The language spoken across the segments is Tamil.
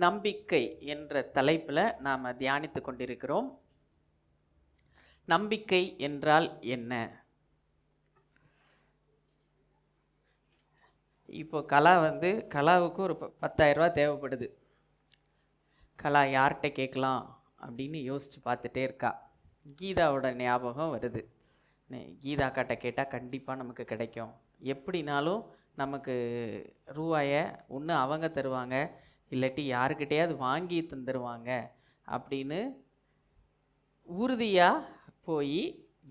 நம்பிக்கை என்ற தலைப்பில் நாம் தியானித்து கொண்டிருக்கிறோம். நம்பிக்கை என்றால் என்ன? இப்போ கலாவுக்கு ஒரு 10,000 ரூபா தேவைப்படுது. கலா யார்கிட்ட கேட்கலாம் அப்படின்னு யோசித்து பார்த்துட்டே இருக்கா. கீதாவோட ஞாபகம் வருது. கீதா கிட்ட கேட்டால் கண்டிப்பாக நமக்கு கிடைக்கும். எப்படினாலும் நமக்கு ரூபாயை ஒன்று அவங்க தருவாங்க, இல்லாட்டி யாருக்கிட்டையாவது வாங்கி தந்துடுவாங்க அப்படின்னு உறுதியாக போய்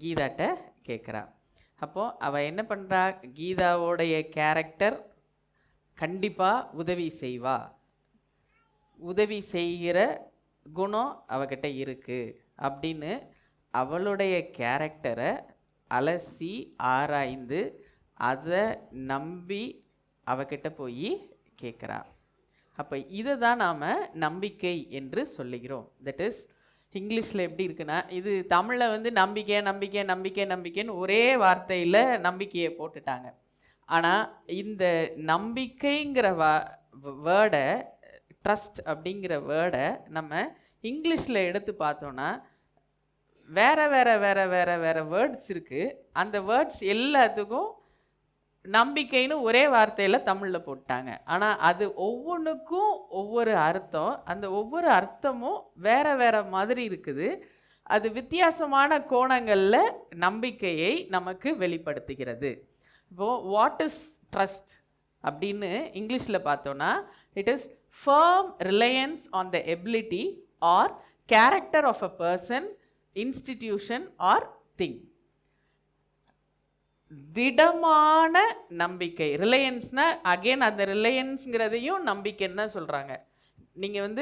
கீதாட்ட கேட்குறா. அப்போது அவள் என்ன பண்ணுறா? கீதாவோடைய கேரக்டர் கண்டிப்பாக உதவி செய்வா, உதவி செய்கிற குணம் அவகிட்ட இருக்குது அப்படின்னு அவளுடைய கேரக்டரை அலசி ஆராய்ந்து அதை நம்பி அவகிட்ட போய் கேட்குறா. அப்போ இதை தான் நாம் நம்பிக்கை என்று சொல்லுகிறோம். தட் இஸ் இங்கிலீஷில் எப்படி இருக்குன்னா, இது தமிழில் நம்பிக்கை நம்பிக்கை நம்பிக்கை நம்பிக்கைன்னு ஒரே வார்த்தையில் நம்பிக்கையை போட்டுட்டாங்க. ஆனால் இந்த நம்பிக்கைங்கிற வேர்டை, ட்ரஸ்ட் அப்படிங்கிற வேர்டை நம்ம இங்கிலீஷில் எடுத்து பார்த்தோன்னா வேற வேற வேற வேற வேற வேர்ட்ஸ் இருக்குது. அந்த வேர்ட்ஸ் எல்லாத்துக்கும் நம்பிக்கைன்னு ஒரே வார்த்தையில் தமிழில் போட்டாங்க. ஆனால் அது ஒவ்வொன்றுக்கும் ஒவ்வொரு அர்த்தம். அந்த ஒவ்வொரு அர்த்தமும் வேற வேற மாதிரி இருக்குது. அது வித்தியாசமான கோணங்களில் நம்பிக்கையை நமக்கு வெளிப்படுத்துகிறது. இப்போது வாட் இஸ் ட்ரஸ்ட் அப்படின்னு இங்கிலீஷில் பார்த்தோன்னா, it is firm reliance on the ability or character of a person, institution or thing. திடமான நம்பிக்கை. ரிலையன்ஸ்னா அகெயின் அந்த ரிலையன்ஸ்ங்கிறதையும் நம்பிக்கைன்னு தான் சொல்கிறாங்க. நீங்கள்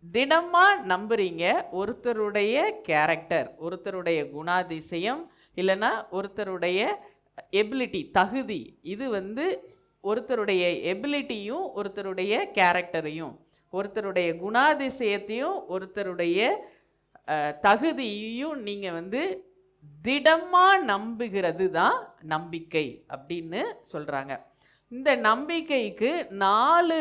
திடமாக நம்புறீங்க ஒருத்தருடைய கேரக்டர், ஒருத்தருடைய குணாதிசயம், இல்லைன்னா ஒருத்தருடைய எபிலிட்டி, தகுதி. இது ஒருத்தருடைய எபிலிட்டியும் ஒருத்தருடைய கேரக்டரையும், ஒருத்தருடைய குணாதிசயத்தையும் ஒருத்தருடைய தகுதியையும் நீங்கள் திடமாக நம்புகிறது தான் நம்பிக்கை அப்படின்னு சொல்கிறாங்க. இந்த நம்பிக்கைக்கு 4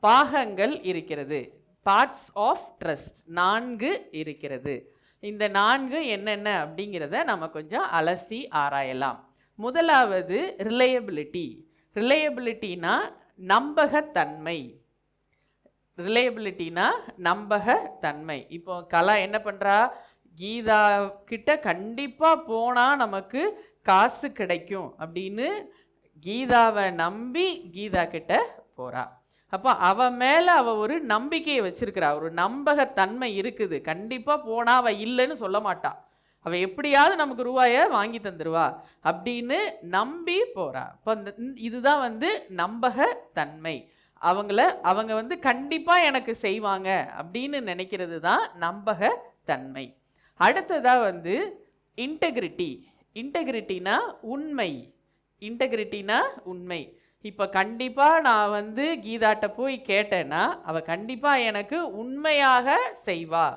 பாகங்கள் இருக்கிறது. பார்ட்ஸ் ஆஃப் ட்ரஸ்ட் 4 இருக்கிறது. இந்த 4 என்னென்ன அப்படிங்கிறத நம்ம கொஞ்சம் அலசி ஆராயலாம். முதலாவது ரிலையபிலிட்டி. ரிலையபிலிட்டினா நம்பகத்தன்மை. ரிலையபிலிட்டினா நம்பகத்தன்மை. இப்போ கலா என்ன பண்ணுறா? கீதா கிட்ட கண்டிப்பாக போனால் நமக்கு காசு கிடைக்கும் அப்படின்னு கீதாவை நம்பி கீதா கிட்ட போகிறா. அப்போ அவன் மேலே அவள் ஒரு நம்பிக்கையை வச்சிருக்கிறா, ஒரு நம்பகத்தன்மை இருக்குது. கண்டிப்பாக போனால் அவள் இல்லைன்னு சொல்ல மாட்டா, அவள் எப்படியாவது நமக்கு ரூபாயை வாங்கி தந்துடுவா அப்படின்னு நம்பி போகிறா. இப்போ இதுதான் நம்பகத்தன்மை. அவங்க கண்டிப்பாக எனக்கு செய்வாங்க அப்படின்னு நினைக்கிறது தான் நம்பகத்தன்மை. அடுத்ததாக இன்டெகிரிட்டி. இன்டெகிரிட்டினா உண்மை. இன்டெகிரிட்டினா உண்மை. இப்போ கண்டிப்பாக நான் கீதாட்ட போய் கேட்டேன்னா அவள் கண்டிப்பாக எனக்கு உண்மையாக செய்வா.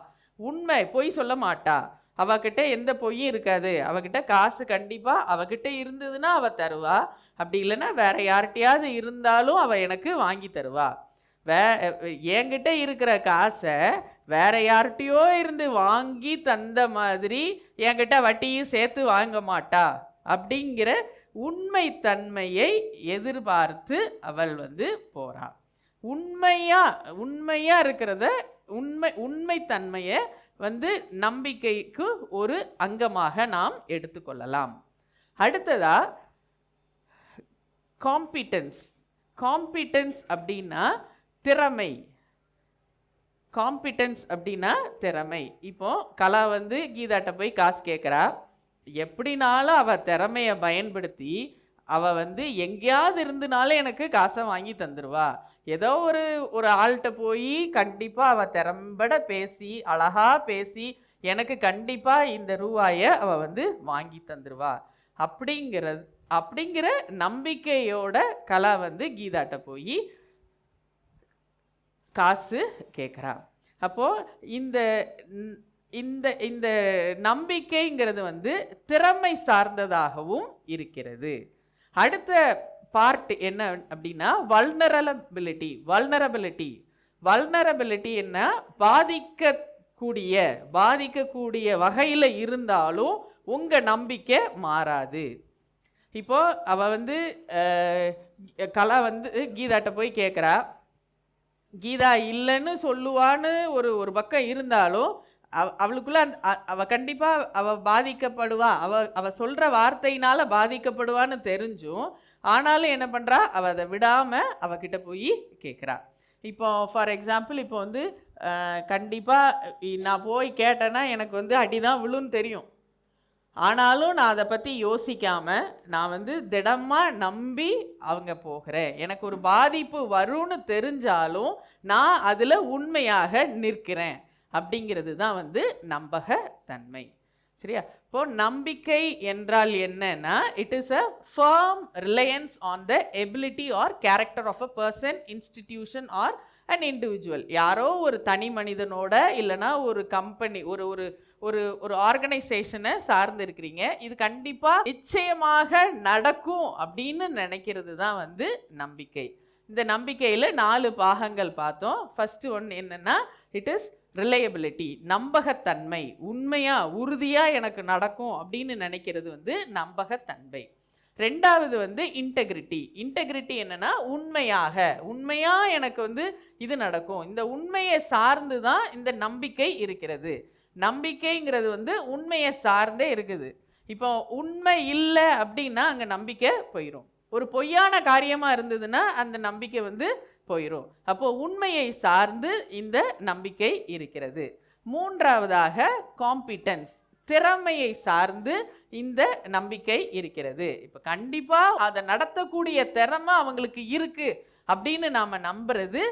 உண்மை, பொய் சொல்ல மாட்டா. அவகிட்ட எந்த பொய்யும் இருக்காது. அவகிட்ட காசு கண்டிப்பாக அவகிட்ட இருந்ததுன்னா அவள் தருவா. அப்படி இல்லைன்னா வேற யார்கிட்டையாவது இருந்தாலும் அவள் எனக்கு வாங்கி தருவா. என்கிட்ட இருக்கிற காசை வேற யார்கிட்டையோ இருந்து வாங்கி தந்த மாதிரி என்கிட்ட வட்டியும் சேர்த்து வாங்க மாட்டா அப்படிங்கிற உண்மைத்தன்மையை எதிர்பார்த்து அவள் போறா. உண்மையா இருக்கிறத, உண்மைத்தன்மையை நம்பிக்கைக்கு ஒரு அங்கமாக நாம் எடுத்துக்கொள்ளலாம். அடுத்ததா காம்பிட்டன்ஸ். காம்பிட்டன்ஸ் அப்படின்னா திறமை. காம்பிட்டன்ஸ் அப்படின்னா திறமை. இப்போ கலா கீதாட்ட போய் காசு கேட்குறா. எப்படினாலும் அவள் திறமையை பயன்படுத்தி அவள் எங்கேயாவது இருந்துனாலும் எனக்கு காசை வாங்கி தந்துடுவா. ஏதோ ஒரு ஆள்கிட்ட போய் கண்டிப்பாக அவள் திறம்பட பேசி, அழகா பேசி எனக்கு கண்டிப்பாக இந்த ரூபாயை அவள் வாங்கி தந்துடுவா அப்படிங்கிற நம்பிக்கையோட கலா கீதாட்ட போய் காசு கேட்குறா. அப்போது இந்த இந்த இந்த நம்பிக்கைங்கிறது திறமை சார்ந்ததாகவும் இருக்கிறது. அடுத்த பார்ட் என்ன அப்படின்னா வல்னரபிலிட்டி. வல்னரபிலிட்டி என்ன, பாதிக்கக்கூடிய வகையில் இருந்தாலும் உங்க நம்பிக்கை மாறாது. இப்போ அவ வந்து கலா வந்து கீதாட்ட போய் கேட்குறா. கீதா இல்லைன்னு சொல்லுவான்னு ஒரு பக்கம் இருந்தாலும் அவளுக்குள்ள அவ கண்டிப்பா அவ பாதிக்கப்படுவா, அவ சொல்ற வார்த்தையினால பாதிக்கப்படுவான்னு தெரிஞ்சும் ஆனாலும் என்ன பண்றா, அவ அதை விடாம அவகிட்ட போய் கேட்குறா. இப்போ ஃபார் எக்ஸாம்பிள் இப்போ வந்து கண்டிப்பா நான் போய் கேட்டேன்னா எனக்கு வந்து அடிதான் விழுன்னு தெரியும். ஆனாலும் நான் அதை பற்றி யோசிக்காமல் நான் வந்து திடமாக நம்பி அவங்க போகிறேன். எனக்கு ஒரு பாதிப்பு வரும்னு தெரிஞ்சாலும் நான் அதில் உண்மையாக நிற்கிறேன். அப்படிங்கிறது தான் வந்து நம்பகத்தன்மை. சரியா? இப்போ நம்பிக்கை என்றால் என்னன்னா, it is a firm reliance on the ability or character of a person, institution or an individual. யாரோ ஒரு தனி மனிதனோட இல்லைன்னா ஒரு கம்பெனி, ஒரு ஒரு ஒரு ஒரு ஆர்கனைசேஷனை சார்ந்து இருக்கிறீங்க, இது கண்டிப்பா நிச்சயமாக நடக்கும் அப்படின்னு நினைக்கிறது தான் வந்து நம்பிக்கை. இந்த நம்பிக்கையில 4 பாகங்கள் பார்த்தோம். ஃபர்ஸ்ட் ஒன் என்னன்னா, இட் இஸ் ரிலையபிலிட்டி, நம்பகத்தன்மை. உண்மையா உறுதியா எனக்கு நடக்கும் அப்படின்னு நினைக்கிறது வந்து நம்பகத்தன்மை. ரெண்டாவது வந்து இன்டெகிரிட்டி. இன்டெகிரிட்டி என்னன்னா, உண்மையா எனக்கு வந்து இது நடக்கும். இந்த உண்மையை சார்ந்து தான் இந்த நம்பிக்கை இருக்கிறது. நம்பிக்கைங்கிறது வந்து உண்மையை சார்ந்தே இருக்குது. இப்போ உண்மை இல்லை அப்படின்னா அங்க நம்பிக்கை போயிடும். ஒரு பொய்யான காரியமா இருந்ததுன்னா அந்த நம்பிக்கை வந்து போயிடும். அப்போ உண்மையை சார்ந்து இந்த நம்பிக்கை இருக்கிறது. மூன்றாவதாக காம்பிட்டன்ஸ், திறமையை சார்ந்து இந்த நம்பிக்கை இருக்கிறது. இப்போ கண்டிப்பா அதை நடத்தக்கூடிய திறமை அவங்களுக்கு இருக்கு அப்படின்னு நாம நம்புறது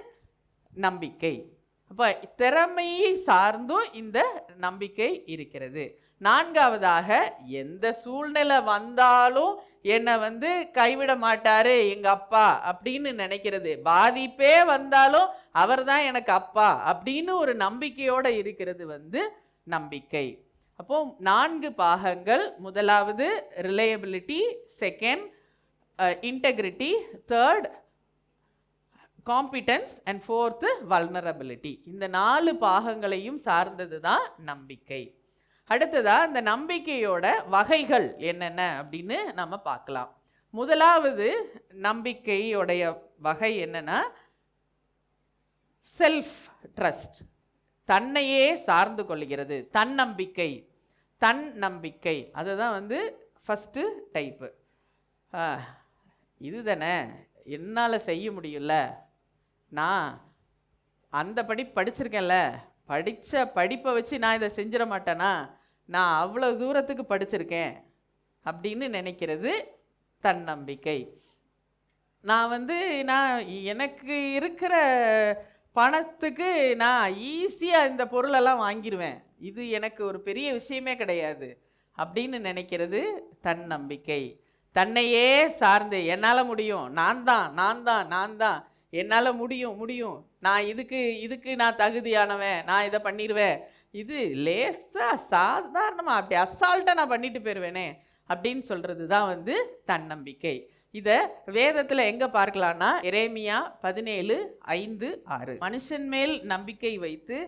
நம்பிக்கை. அப்போ திறமையை சார்ந்தும் இந்த நம்பிக்கை இருக்கிறது. நான்காவதாக, எந்த சூழ்நிலை வந்தாலும் என்னை வந்து கைவிட மாட்டாரு எங்க அப்பா அப்படின்னு நினைக்கிறது. பாதிப்பே வந்தாலும் அவர் தான் எனக்கு அப்பா அப்படின்னு ஒரு நம்பிக்கையோட இருக்கிறது வந்து நம்பிக்கை. அப்போ 4 பாகங்கள். முதலாவது reliability, second integrity, third competence and fourth vulnerability. இந்த 4 பாகங்களையும் சார்ந்தது தான் நம்பிக்கை. அடுத்ததா இந்த நம்பிக்கையோட வகைகள் என்னென்ன அப்படின்னு நம்ம பார்க்கலாம். முதலாவது நம்பிக்கையோடைய வகை என்னன்னா, செல்ஃப் ட்ரஸ்ட், தன்னையே சார்ந்து கொள்கிறது. தன்னம்பிக்கை அதுதான் வந்து ஃபஸ்ட்டு டைப்பு. இதுதானே என்னால் செய்ய முடியல, நான் அந்த படிச்சிருக்கேன்ல, படித்த படிப்பை வச்சு நான் இதை செஞ்சிட மாட்டேனா, நான் அவ்வளோ தூரத்துக்கு படிச்சிருக்கேன் அப்படின்னு நினைக்கிறது தன்னம்பிக்கை. நான் எனக்கு இருக்கிற பணத்துக்கு நான் ஈஸியாக இந்த பொருளெல்லாம் வாங்கிடுவேன், இது எனக்கு ஒரு பெரிய விஷயமே கிடையாது அப்படின்னு நினைக்கிறது தன்னம்பிக்கை. தன்னையே சார்ந்து என்னால் முடியும், நான் தான் என்னால் முடியும், நான் இதுக்கு நான் தகுதியானவன், நான் இதை பண்ணிடுவேன், இது லேசாக சாதாரணமாக அப்படி அசால்ட்டாக நான் பண்ணிட்டு போயிடுவேனே அப்படின்னு சொல்கிறது தான் வந்து தன்னம்பிக்கை. இதை வேதத்தில் எங்கே பார்க்கலான்னா, எரேமியா 17:5-6. மனுஷன் மேல் நம்பிக்கை வைத்து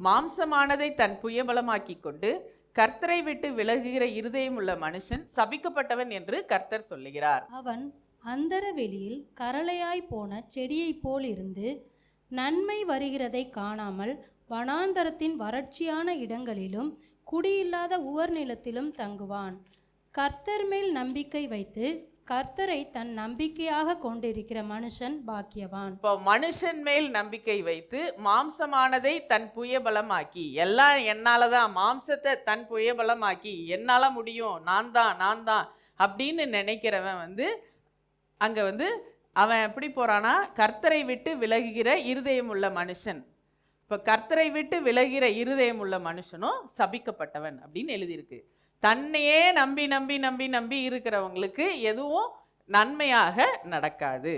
மாம்சமானதை தன் புயபலமாக்கி கொண்டு கர்த்தரை விட்டு விலகுகிற இருதயம் உள்ள மனுஷன் சபிக்கப்பட்டவன் என்று கர்த்தர் சொல்லுகிறார். அவன் அந்தர வெளியில் கரளையாய் போன செடியைப் போல் இருந்து நன்மை வருகிறதை காணாமல் வனாந்தரத்தின் வறட்சியான இடங்களிலும் குடியில்லாத உவர் நிலத்திலும் தங்குவான். கர்த்தர் மேல் நம்பிக்கை வைத்து கர்த்தரை தன் நம்பிக்கையாக கொண்டிருக்கிற மனுஷன் பாக்கியவான். இப்போ மனுஷன் மேல் நம்பிக்கை வைத்து மாம்சமானதை தன் புயபலமாக்கி, எல்லாம் என்னால தான், மாம்சத்தை தன் புயபலமாக்கி என்னால முடியும், நான் தான் அப்படின்னு நினைக்கிறவன் வந்து அங்க வந்து அவன் எப்படி போறானா, கர்த்தரை விட்டு விலகுகிற இருதயம் உள்ள மனுஷன். இப்போ கர்த்தரை விட்டு விலகுகிற இருதயம் உள்ள மனுஷனும் சபிக்கப்பட்டவன் அப்படின்னு எழுதியிருக்கு. தன்னையே நம்பி இருக்கிறவங்களுக்கு எதுவும் நன்மையாக நடக்காது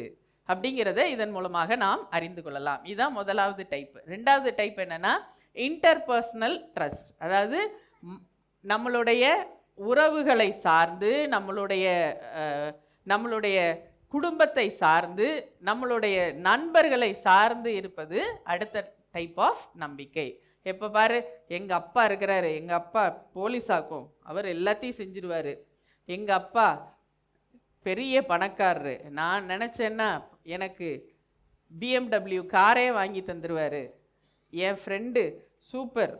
அப்படிங்கிறத இதன் மூலமாக நாம் அறிந்து கொள்ளலாம். இதுதான் முதலாவது டைப். ரெண்டாவது டைப் என்னன்னா, இன்டர்பர்சனல் ட்ரஸ்ட். அதாவது நம்மளுடைய உறவுகளை சார்ந்து, நம்மளுடைய குடும்பத்தை சார்ந்து நம்மளுடைய நண்பர்களை சார்ந்து இருப்பது அடுத்த டைப் ஆஃப் நம்பிக்கை. எப்போ பாரு எங்கள் அப்பா இருக்கிறாரு, எங்கள் அப்பா போலீஸாக்கும், அவர் எல்லாத்தையும் செஞ்சிருவார், எங்கள் அப்பா பெரிய பணக்காரரு, நான் நினச்சேன்னா எனக்கு BMW காரே வாங்கி தந்துடுவார், என் ஃப்ரெண்டு சூப்பர்,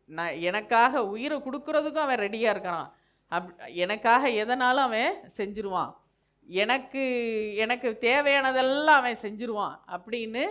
நான் எனக்காக உயிரை கொடுக்கறதுக்கும் அவன் ரெடியாக இருக்கிறான், எனக்காக எதனாலும் அவன் செஞ்சிருவான், எனக்கு எனக்கு தேவையானதெல்லாம் அவன் செஞ்சிருவான் அப்படின்னு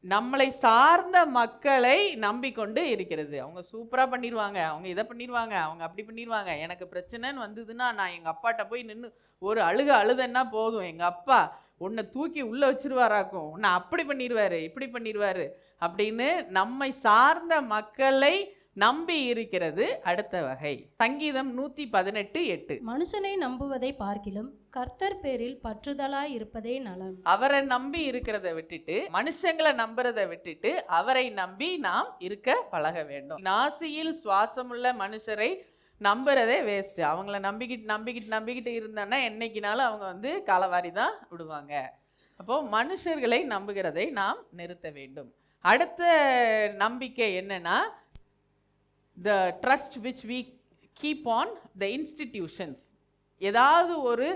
நம்மளை சார்ந்த மக்களை நம்பிக்கொண்டு இருக்கிறது. அவங்க சூப்பராக பண்ணிடுவாங்க, அவங்க இதை பண்ணிடுவாங்க, அவங்க அப்படி பண்ணிடுவாங்க, எனக்கு பிரச்சனைன்னு வந்ததுன்னா நான் எங்கள் அப்பாட்ட போய் நின்று ஒரு அழுதன்னா போதும், எங்கள் அப்பா உன்னை தூக்கி உள்ளே வச்சிருவாராக்கும், உன்னை அப்படி பண்ணிடுவாரு இப்படி பண்ணிடுவாரு அப்படின்னு நம்மை சார்ந்த மக்களை நம்பி இருக்கிறது அடுத்த வகை. சங்கீதம் 118:8. மனுஷனை நம்புவதை பார்க்கிலும் கர்த்தர் பேரில் பற்றுதலாய் இருப்பதே நலம். அவரை நம்பி இருக்கிறத விட்டுட்டு மனுஷங்களை நம்புறதை விட்டுட்டு அவரை நம்பி நாம் இருக்க பழக வேண்டும். நாசியில் சுவாசமுள்ள மனுஷரை நம்புறதே வேஸ்ட். அவங்கள நம்பிக்கிட்டு இருந்தான்னா என்னைக்குனாலும் அவங்க காலவாரி தான் விடுவாங்க. அப்போ மனுஷர்களை நம்புகிறதை நாம் நிறுத்த வேண்டும். அடுத்த நம்பிக்கை என்னன்னா, the trust which we keep on the institutions. ஏதாவது ஒரு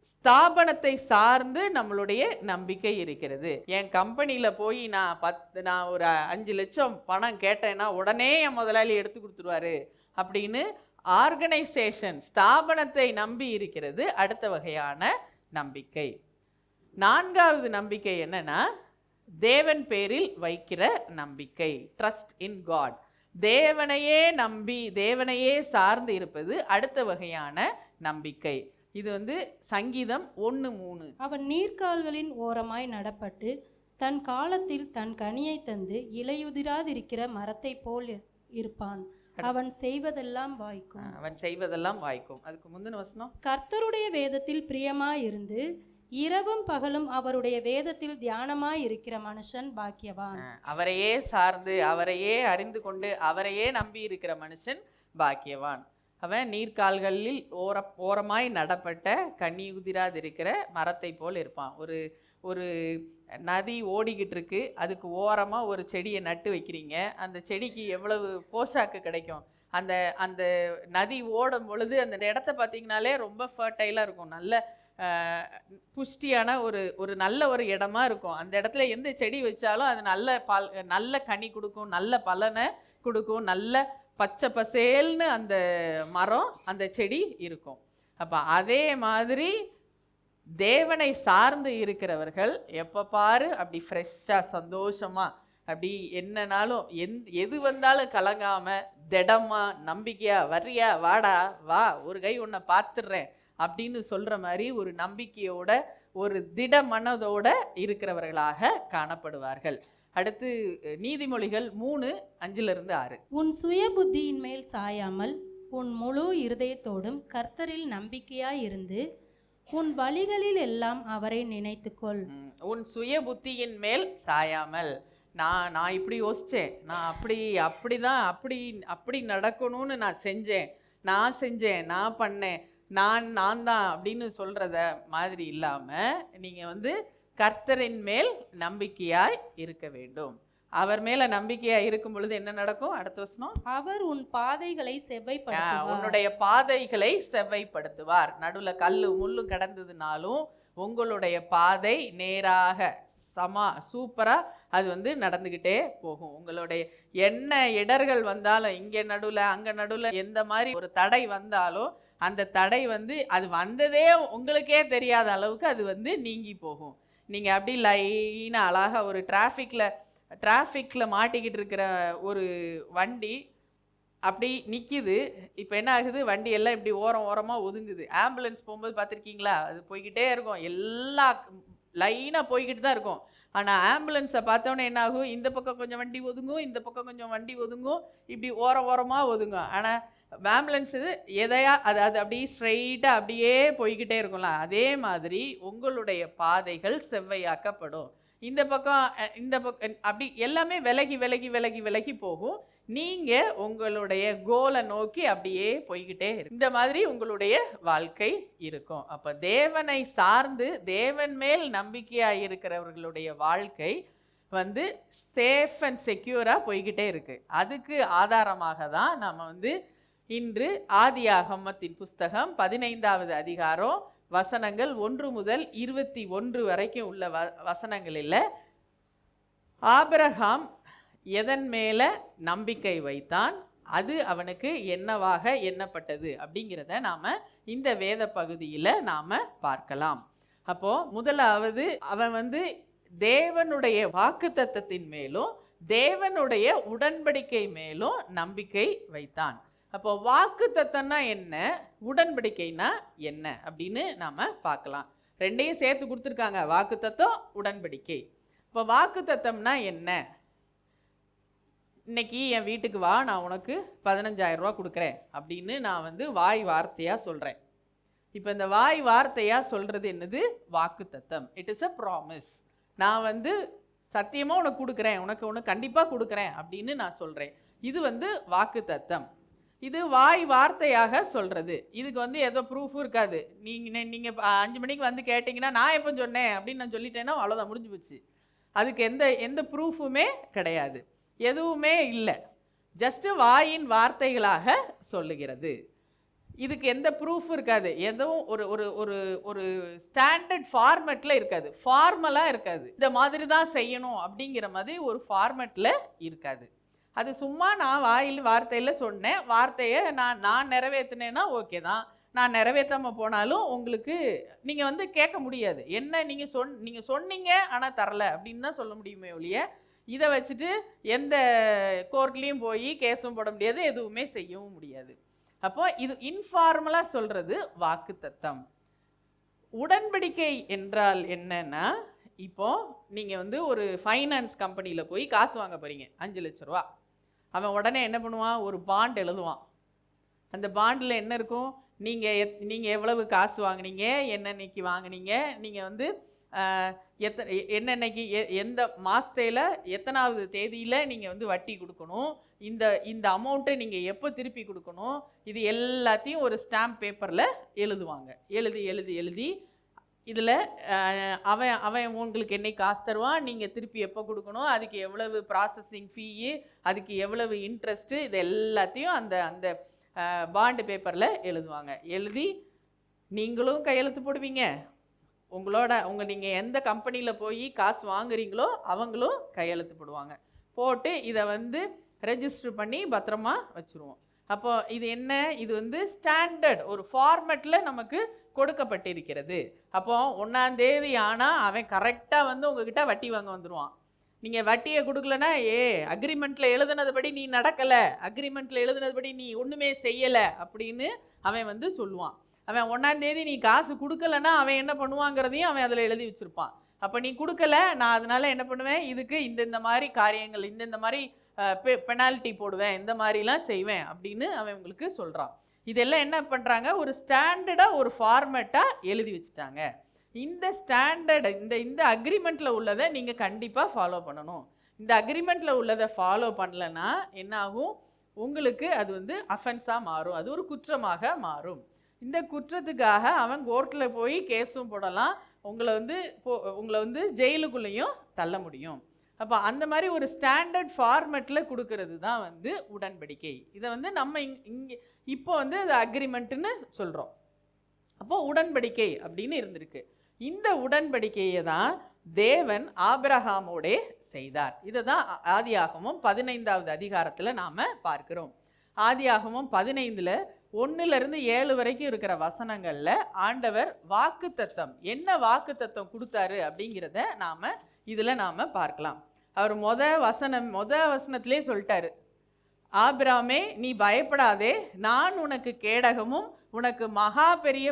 ஸ்தாபனத்தை சார்ந்து நம்மளுடைய நம்பிக்கை இருக்கிறது. என் கம்பெனியில் போய் நான் ஒரு 5 லட்சம் பணம் கேட்டேன்னா உடனே என் முதலாளி எடுத்து கொடுத்துருவாரு அப்படின்னு ஆர்கனைசேஷன் ஸ்தாபனத்தை நம்பி இருக்கிறது அடுத்த வகையான நம்பிக்கை. 4வது நம்பிக்கை என்னன்னா, தேவன் பேரில் வைக்கிற நம்பிக்கை, ட்ரஸ்ட் இன் காட். தேவனையே நம்பி தேவனையே சார்ந்து இருப்பது அடுத்த வகையான நம்பிக்கை. இது சங்கீதம் 1:3. அவன் நீர்க்கால்களின் ஓரமாய் நடப்பட்டு தன் காலத்தில் தன் கனியை தந்து இலையுதிராதிருக்கிற மரத்தை போல் இருப்பான், அவன் செய்வதெல்லாம் வாய்க்கும். அதுக்கு முந்தின வசனம், கர்த்தருடைய வேதத்தில் பிரியமாயிருந்து இரவும் பகலும் அவருடைய வேதத்தில் தியானமாய் இருக்கிற மனுஷன் பாக்கியவான். அவரையே சார்ந்து அவரையே அறிந்து கொண்டு அவரையே நம்பி இருக்கிற மனுஷன் பாக்கியவான். அவன் நீர்க்கால்களில் ஓரமாய் நடப்பட்ட கனி உதிராதிருக்கிற மரத்தை போல் இருப்பான். ஒரு நதி ஓடிக்கிட்டு இருக்கு, அதுக்கு ஓரமாக ஒரு செடியை நட்டு வைக்கிறீங்க, அந்த செடிக்கு எவ்வளவு போஷாக்கு கிடைக்கும். அந்த நதி ஓடும் பொழுது அந்த இடத்த பார்த்தீங்கனாலே ரொம்ப ஃபர்டைலாக இருக்கும், நல்ல புஷ்டியான ஒரு நல்ல ஒரு இடமா இருக்கும். அந்த இடத்துல எந்த செடி வச்சாலும் அது நல்ல கனி கொடுக்கும், நல்ல பலனை கொடுக்கும், நல்ல பச்சை பசேல்னு அந்த மரம் அந்த செடி இருக்கும். அப்போ அதே மாதிரி தேவனை சார்ந்து இருக்கிறவர்கள் எப்போ பாரு அப்படி ஃப்ரெஷ்ஷாக சந்தோஷமாக அப்படி என்னன்னாலும் எது வந்தாலும் கலங்காமல் திடமா நம்பிக்கையா வர்றியா வாடா வா ஒரு கை உன்னை பார்த்துடுறேன் அப்படின்னு சொல்கிற மாதிரி ஒரு நம்பிக்கையோட ஒரு திட மனதோட இருக்கிறவர்களாக காணப்படுவார்கள். அடுத்து நீதிமொழிகள் 3:5-6. உன் சுய புத்தியின் மேல் சாயாமல் உன் முழு இருதயத்தோடும் கர்த்தரில் நம்பிக்கையாயிருந்து உன் வழிகளில் எல்லாம் அவரை நினைத்துக்கொள். உன் சுய புத்தியின் மேல் சாயாமல், நான் இப்படி யோசித்தேன், நான் அப்படி நடக்கணும்னு நான் செஞ்சேன், நான் பண்ணேன், நான் தான் அப்படின்னு சொல்கிறத மாதிரி இல்லாமல் நீங்கள் கர்த்தரின் மேல் நம்பிக்கையாய் இருக்க வேண்டும். அவர் மேல நம்பிக்கையா இருக்கும் பொழுது என்ன நடக்கும்? அடுத்த வசனம், அவர் உன் பாதைகளை செவ்வைப்படுத்துவார். உன்னுடைய பாதைகளை செவ்வைப்படுத்துவார். நடுவுல கல்லு முள்ளு கடந்ததுனாலும் உங்களுடைய பாதை நேராக சூப்பரா அது நடந்துகிட்டே போகும். உங்களுடைய என்ன இடர்கள் வந்தாலும், இங்க நடுவுல அங்க நடுவுல எந்த மாதிரி ஒரு தடை வந்தாலும் அந்த தடை அது வந்ததே உங்களுக்கே தெரியாத அளவுக்கு அது நீங்கி போகும். நீங்க அப்படி லைனா அழகா ஒரு டிராஃபிக்ல மாட்டிக்கிட்டு இருக்கிற ஒரு வண்டி அப்படி நிற்கிது. இப்போ என்ன ஆகுது, வண்டி எல்லாம் இப்படி ஓரமாக ஒதுங்குது. ஆம்புலன்ஸ் போகும்போது பார்த்துருக்கீங்களா? அது போய்கிட்டே இருக்கும், எல்லா லைனாக போய்கிட்டு தான் இருக்கும். ஆனால் ஆம்புலன்ஸை பார்த்தோன்னே என்ன ஆகும், இந்த பக்கம் கொஞ்சம் வண்டி ஒதுங்கும், இந்த பக்கம் கொஞ்சம் வண்டி ஒதுங்கும், இப்படி ஓரமாக ஒதுங்கும். ஆனால் ஆம்புலன்ஸ் எதையா அது அப்படியே ஸ்ட்ரெயிட்டாக அப்படியே போய்கிட்டே இருக்கும்ல. அதே மாதிரி உங்களுடைய பாதைகள் செவ்வையாக்கப்படும். இந்த பக்கம் அப்படி எல்லாமே விலகி போகும். நீங்க உங்களுடைய கோலை நோக்கி அப்படியே போய்கிட்டே இருக்கு. இந்த மாதிரி உங்களுடைய வாழ்க்கை இருக்கும். அப்ப தேவனை சார்ந்து தேவன் மேல் நம்பிக்கையா இருக்கிறவர்களுடைய வாழ்க்கை வந்து சேஃப் அண்ட் செக்யூரா போய்கிட்டே இருக்கு. அதுக்கு ஆதாரமாக தான் நம்ம வந்து இன்று ஆதியாகமத்தின் புஸ்தகம் 15வது அதிகாரம் வசனங்கள் 1 முதல் 21 வரைக்கும் உள்ள வசனங்களில் ஆபிரகாம் எதன் மேல நம்பிக்கை வைத்தான், அது அவனுக்கு என்னவாக எண்ணப்பட்டது அப்படிங்கிறத நாம இந்த வேத பகுதியில் நாம பார்க்கலாம். அப்போ முதலாவது அவன் வந்து தேவனுடைய வாக்குத்தத்தத்தின் மேலும் தேவனுடைய உடன்படிக்கை மேலும் நம்பிக்கை வைத்தான். அப்போ வாக்குத்தத்தம்னா என்ன, உடன்படிக்கைனா என்ன அப்படின்னு நாம பார்க்கலாம். ரெண்டையும் சேர்த்து கொடுத்துருக்காங்க, வாக்குத்தத்தம் உடன்படிக்கை. இப்போ வாக்குத்தத்தம்னா என்ன? இன்னைக்கு என் வீட்டுக்கு வா, நான் உனக்கு 15,000 ரூபா கொடுக்குறேன் அப்படின்னு நான் வந்து வாய் வார்த்தையா சொல்றேன். இப்போ இந்த வாய் வார்த்தையா சொல்றது என்னது? வாக்குத்தத்தம். It is a promise. நான் வந்து சத்தியமா உனக்கு கொடுக்குறேன், உனக்கு கண்டிப்பா கொடுக்குறேன் அப்படின்னு நான் சொல்றேன். இது வந்து வாக்குத்தத்தம். இது வாய் வார்த்தையாக சொல்றது. இதுக்கு வந்து ஏதோ ப்ரூஃபும் இருக்காது. நீங்க 5 மணிக்கு வந்து கேட்டீங்கன்னா நான் எப்போ சொன்னேன் அப்படின்னு நான் சொல்லிட்டேன்னா அவ்வளோதான், முடிஞ்சு போச்சு. அதுக்கு எந்த ப்ரூஃபுமே கிடையாது, எதுவுமே இல்லை. ஜஸ்ட் வாயின் வார்த்தைகளாக சொல்லுகிறது. இதுக்கு எந்த ப்ரூஃப் இருக்காது, எதுவும் ஒரு ஒரு ஒரு ஒரு ஸ்டாண்டர்ட் ஃபார்மேட்டில் இருக்காது, ஃபார்மலாக இருக்காது. இந்த மாதிரி தான் செய்யணும் அப்படிங்கிற மாதிரி ஒரு ஃபார்மேட்டில் இருக்காது. அது சும்மா நான் வார்த்தையில் சொன்னேன், வார்த்தையை நான் நிறைவேற்றினேன்னா ஓகே தான். நான் நிறைவேற்றாமல் போனாலும் உங்களுக்கு நீங்கள் வந்து கேட்க முடியாது. என்ன நீங்கள் சொன்னீங்க ஆனால் தரல அப்படின்னு தான் சொல்ல முடியுமே ஒழிய, இதை வச்சுட்டு எந்த கோர்ட்லேயும் போய் கேஸும் போட முடியாது, எதுவுமே செய்யவும் முடியாது. அப்போ இது இன்ஃபார்மலாக சொல்கிறது வாக்குத்தத்தம். உடன்படிக்கை என்றால் என்னன்னா, இப்போ நீங்கள் வந்து ஒரு ஃபைனான்ஸ் கம்பெனியில் போய் காசு வாங்க போகிறீங்க, 5 லட்ச ரூபா. அவன் உடனே என்ன பண்ணுவான்? ஒரு பாண்ட் எழுதுவான். அந்த பாண்டில் என்ன இருக்கும்? நீங்கள் எவ்வளவு காசு வாங்கினீங்க, என்னன்னைக்கு வாங்கினீங்க, நீங்கள் வந்து என்னன்னைக்கு எந்த மாதத்தில் எத்தனாவது தேதியில் நீங்கள் வந்து வட்டி கொடுக்கணும், இந்த அமௌண்ட்டை நீங்கள் எப்போ திருப்பி கொடுக்கணும், இது எல்லாத்தையும் ஒரு ஸ்டாம்ப் பேப்பரில் எழுதுவாங்க. எழுதி இதில் அவன் உங்களுக்கு என்னைக்கு காசு தருவான், நீங்கள் திருப்பி எப்போ கொடுக்கணும், அதுக்கு எவ்வளவு ப்ராசஸிங் ஃபீயு, அதுக்கு எவ்வளவு இன்ட்ரெஸ்ட்டு, இது எல்லாத்தையும் அந்த பாண்டு பேப்பரில் எழுதுவாங்க. எழுதி நீங்களும் கையெழுத்து போடுவீங்க, நீங்கள் எந்த கம்பெனியில் போய் காசு வாங்குறீங்களோ அவங்களும் கையெழுத்து போடுவாங்க. போட்டு இதை வந்து ரெஜிஸ்டர் பண்ணி பத்திரமா வச்சுருவோம். அப்போ இது என்ன? இது வந்து ஸ்டாண்டர்ட் ஒரு ஃபார்மேட்டில் நமக்கு கொடுக்கப்பட்டிருக்கிறது. அப்போ 1ஆம் தேதி ஆனால் அவன் கரெக்டாக வந்து உங்ககிட்ட வட்டி வாங்க வந்துடுவான். நீங்கள் வட்டியை கொடுக்கலன்னா, அக்ரிமெண்ட்டில் எழுதுனதுபடி நீ நடக்கலை, அக்ரிமெண்ட்டில் எழுதுனதுபடி நீ ஒன்றுமே செய்யலை அப்படின்னு அவன் வந்து சொல்லுவான். அவன் 1ஆம் தேதி நீ காசு கொடுக்கலன்னா அவன் என்ன பண்ணுவாங்கிறதையும் அவன் அதில் எழுதி வச்சுருப்பான். அப்போ நீ கொடுக்கல, நான் அதனால் என்ன பண்ணுவேன், இதுக்கு இந்த மாதிரி காரியங்கள், இந்த மாதிரி பெனால்ட்டி போடுவேன், இந்த மாதிரிலாம் செய்வேன் அப்படின்னு அவன் உங்களுக்கு சொல்கிறான். இதெல்லாம் என்ன பண்ணுறாங்க? ஒரு ஸ்டாண்டர்டாக ஒரு ஃபார்மேட்டாக எழுதி வச்சுட்டாங்க. இந்த ஸ்டாண்டர்டு இந்த அக்ரிமெண்ட்டில் உள்ளதை நீங்கள் கண்டிப்பாக ஃபாலோ பண்ணணும். இந்த அக்ரிமெண்ட்டில் உள்ளதை ஃபாலோ பண்ணலைன்னா என்ன ஆகும்? உங்களுக்கு அது வந்து அஃபென்ஸாக மாறும், அது ஒரு குற்றமாக மாறும். இந்த குற்றத்துக்காக அவன் கோர்ட்டில் போய் கேஸும் போடலாம், உங்களை வந்து ஜெயிலுக்குள்ளேயும் தள்ள முடியும். அப்போ அந்த மாதிரி ஒரு ஸ்டாண்டர்ட் ஃபார்மேட்டில் கொடுக்கறது தான் வந்து உடன்படிக்கை. இதை வந்து நம்ம இங்கே இப்போ வந்து அது அக்ரிமெண்ட்டுன்னு சொல்கிறோம். அப்போது உடன்படிக்கை அப்படின்னு இருந்திருக்கு. இந்த உடன்படிக்கையை தான் தேவன் ஆபிரகாமோடே செய்தார். இதை தான் ஆதியாகமம் 15வது அதிகாரத்தில் நாம் பார்க்கிறோம். ஆதியாகமம் 15ல் 1லிருந்து 7 வரைக்கும் இருக்கிற வசனங்களில் ஆண்டவர் வாக்குத்தத்தம், என்ன வாக்குத்தத்தம் கொடுத்தாரு அப்படிங்கிறத இதில் நாம் பார்க்கலாம். அவர் மொத வசனத்திலே சொல்லிட்டாரு, ஆபிராமே நீ பயப்படாதே, நான் உனக்கு கேடகமும் உனக்கு மகா பெரிய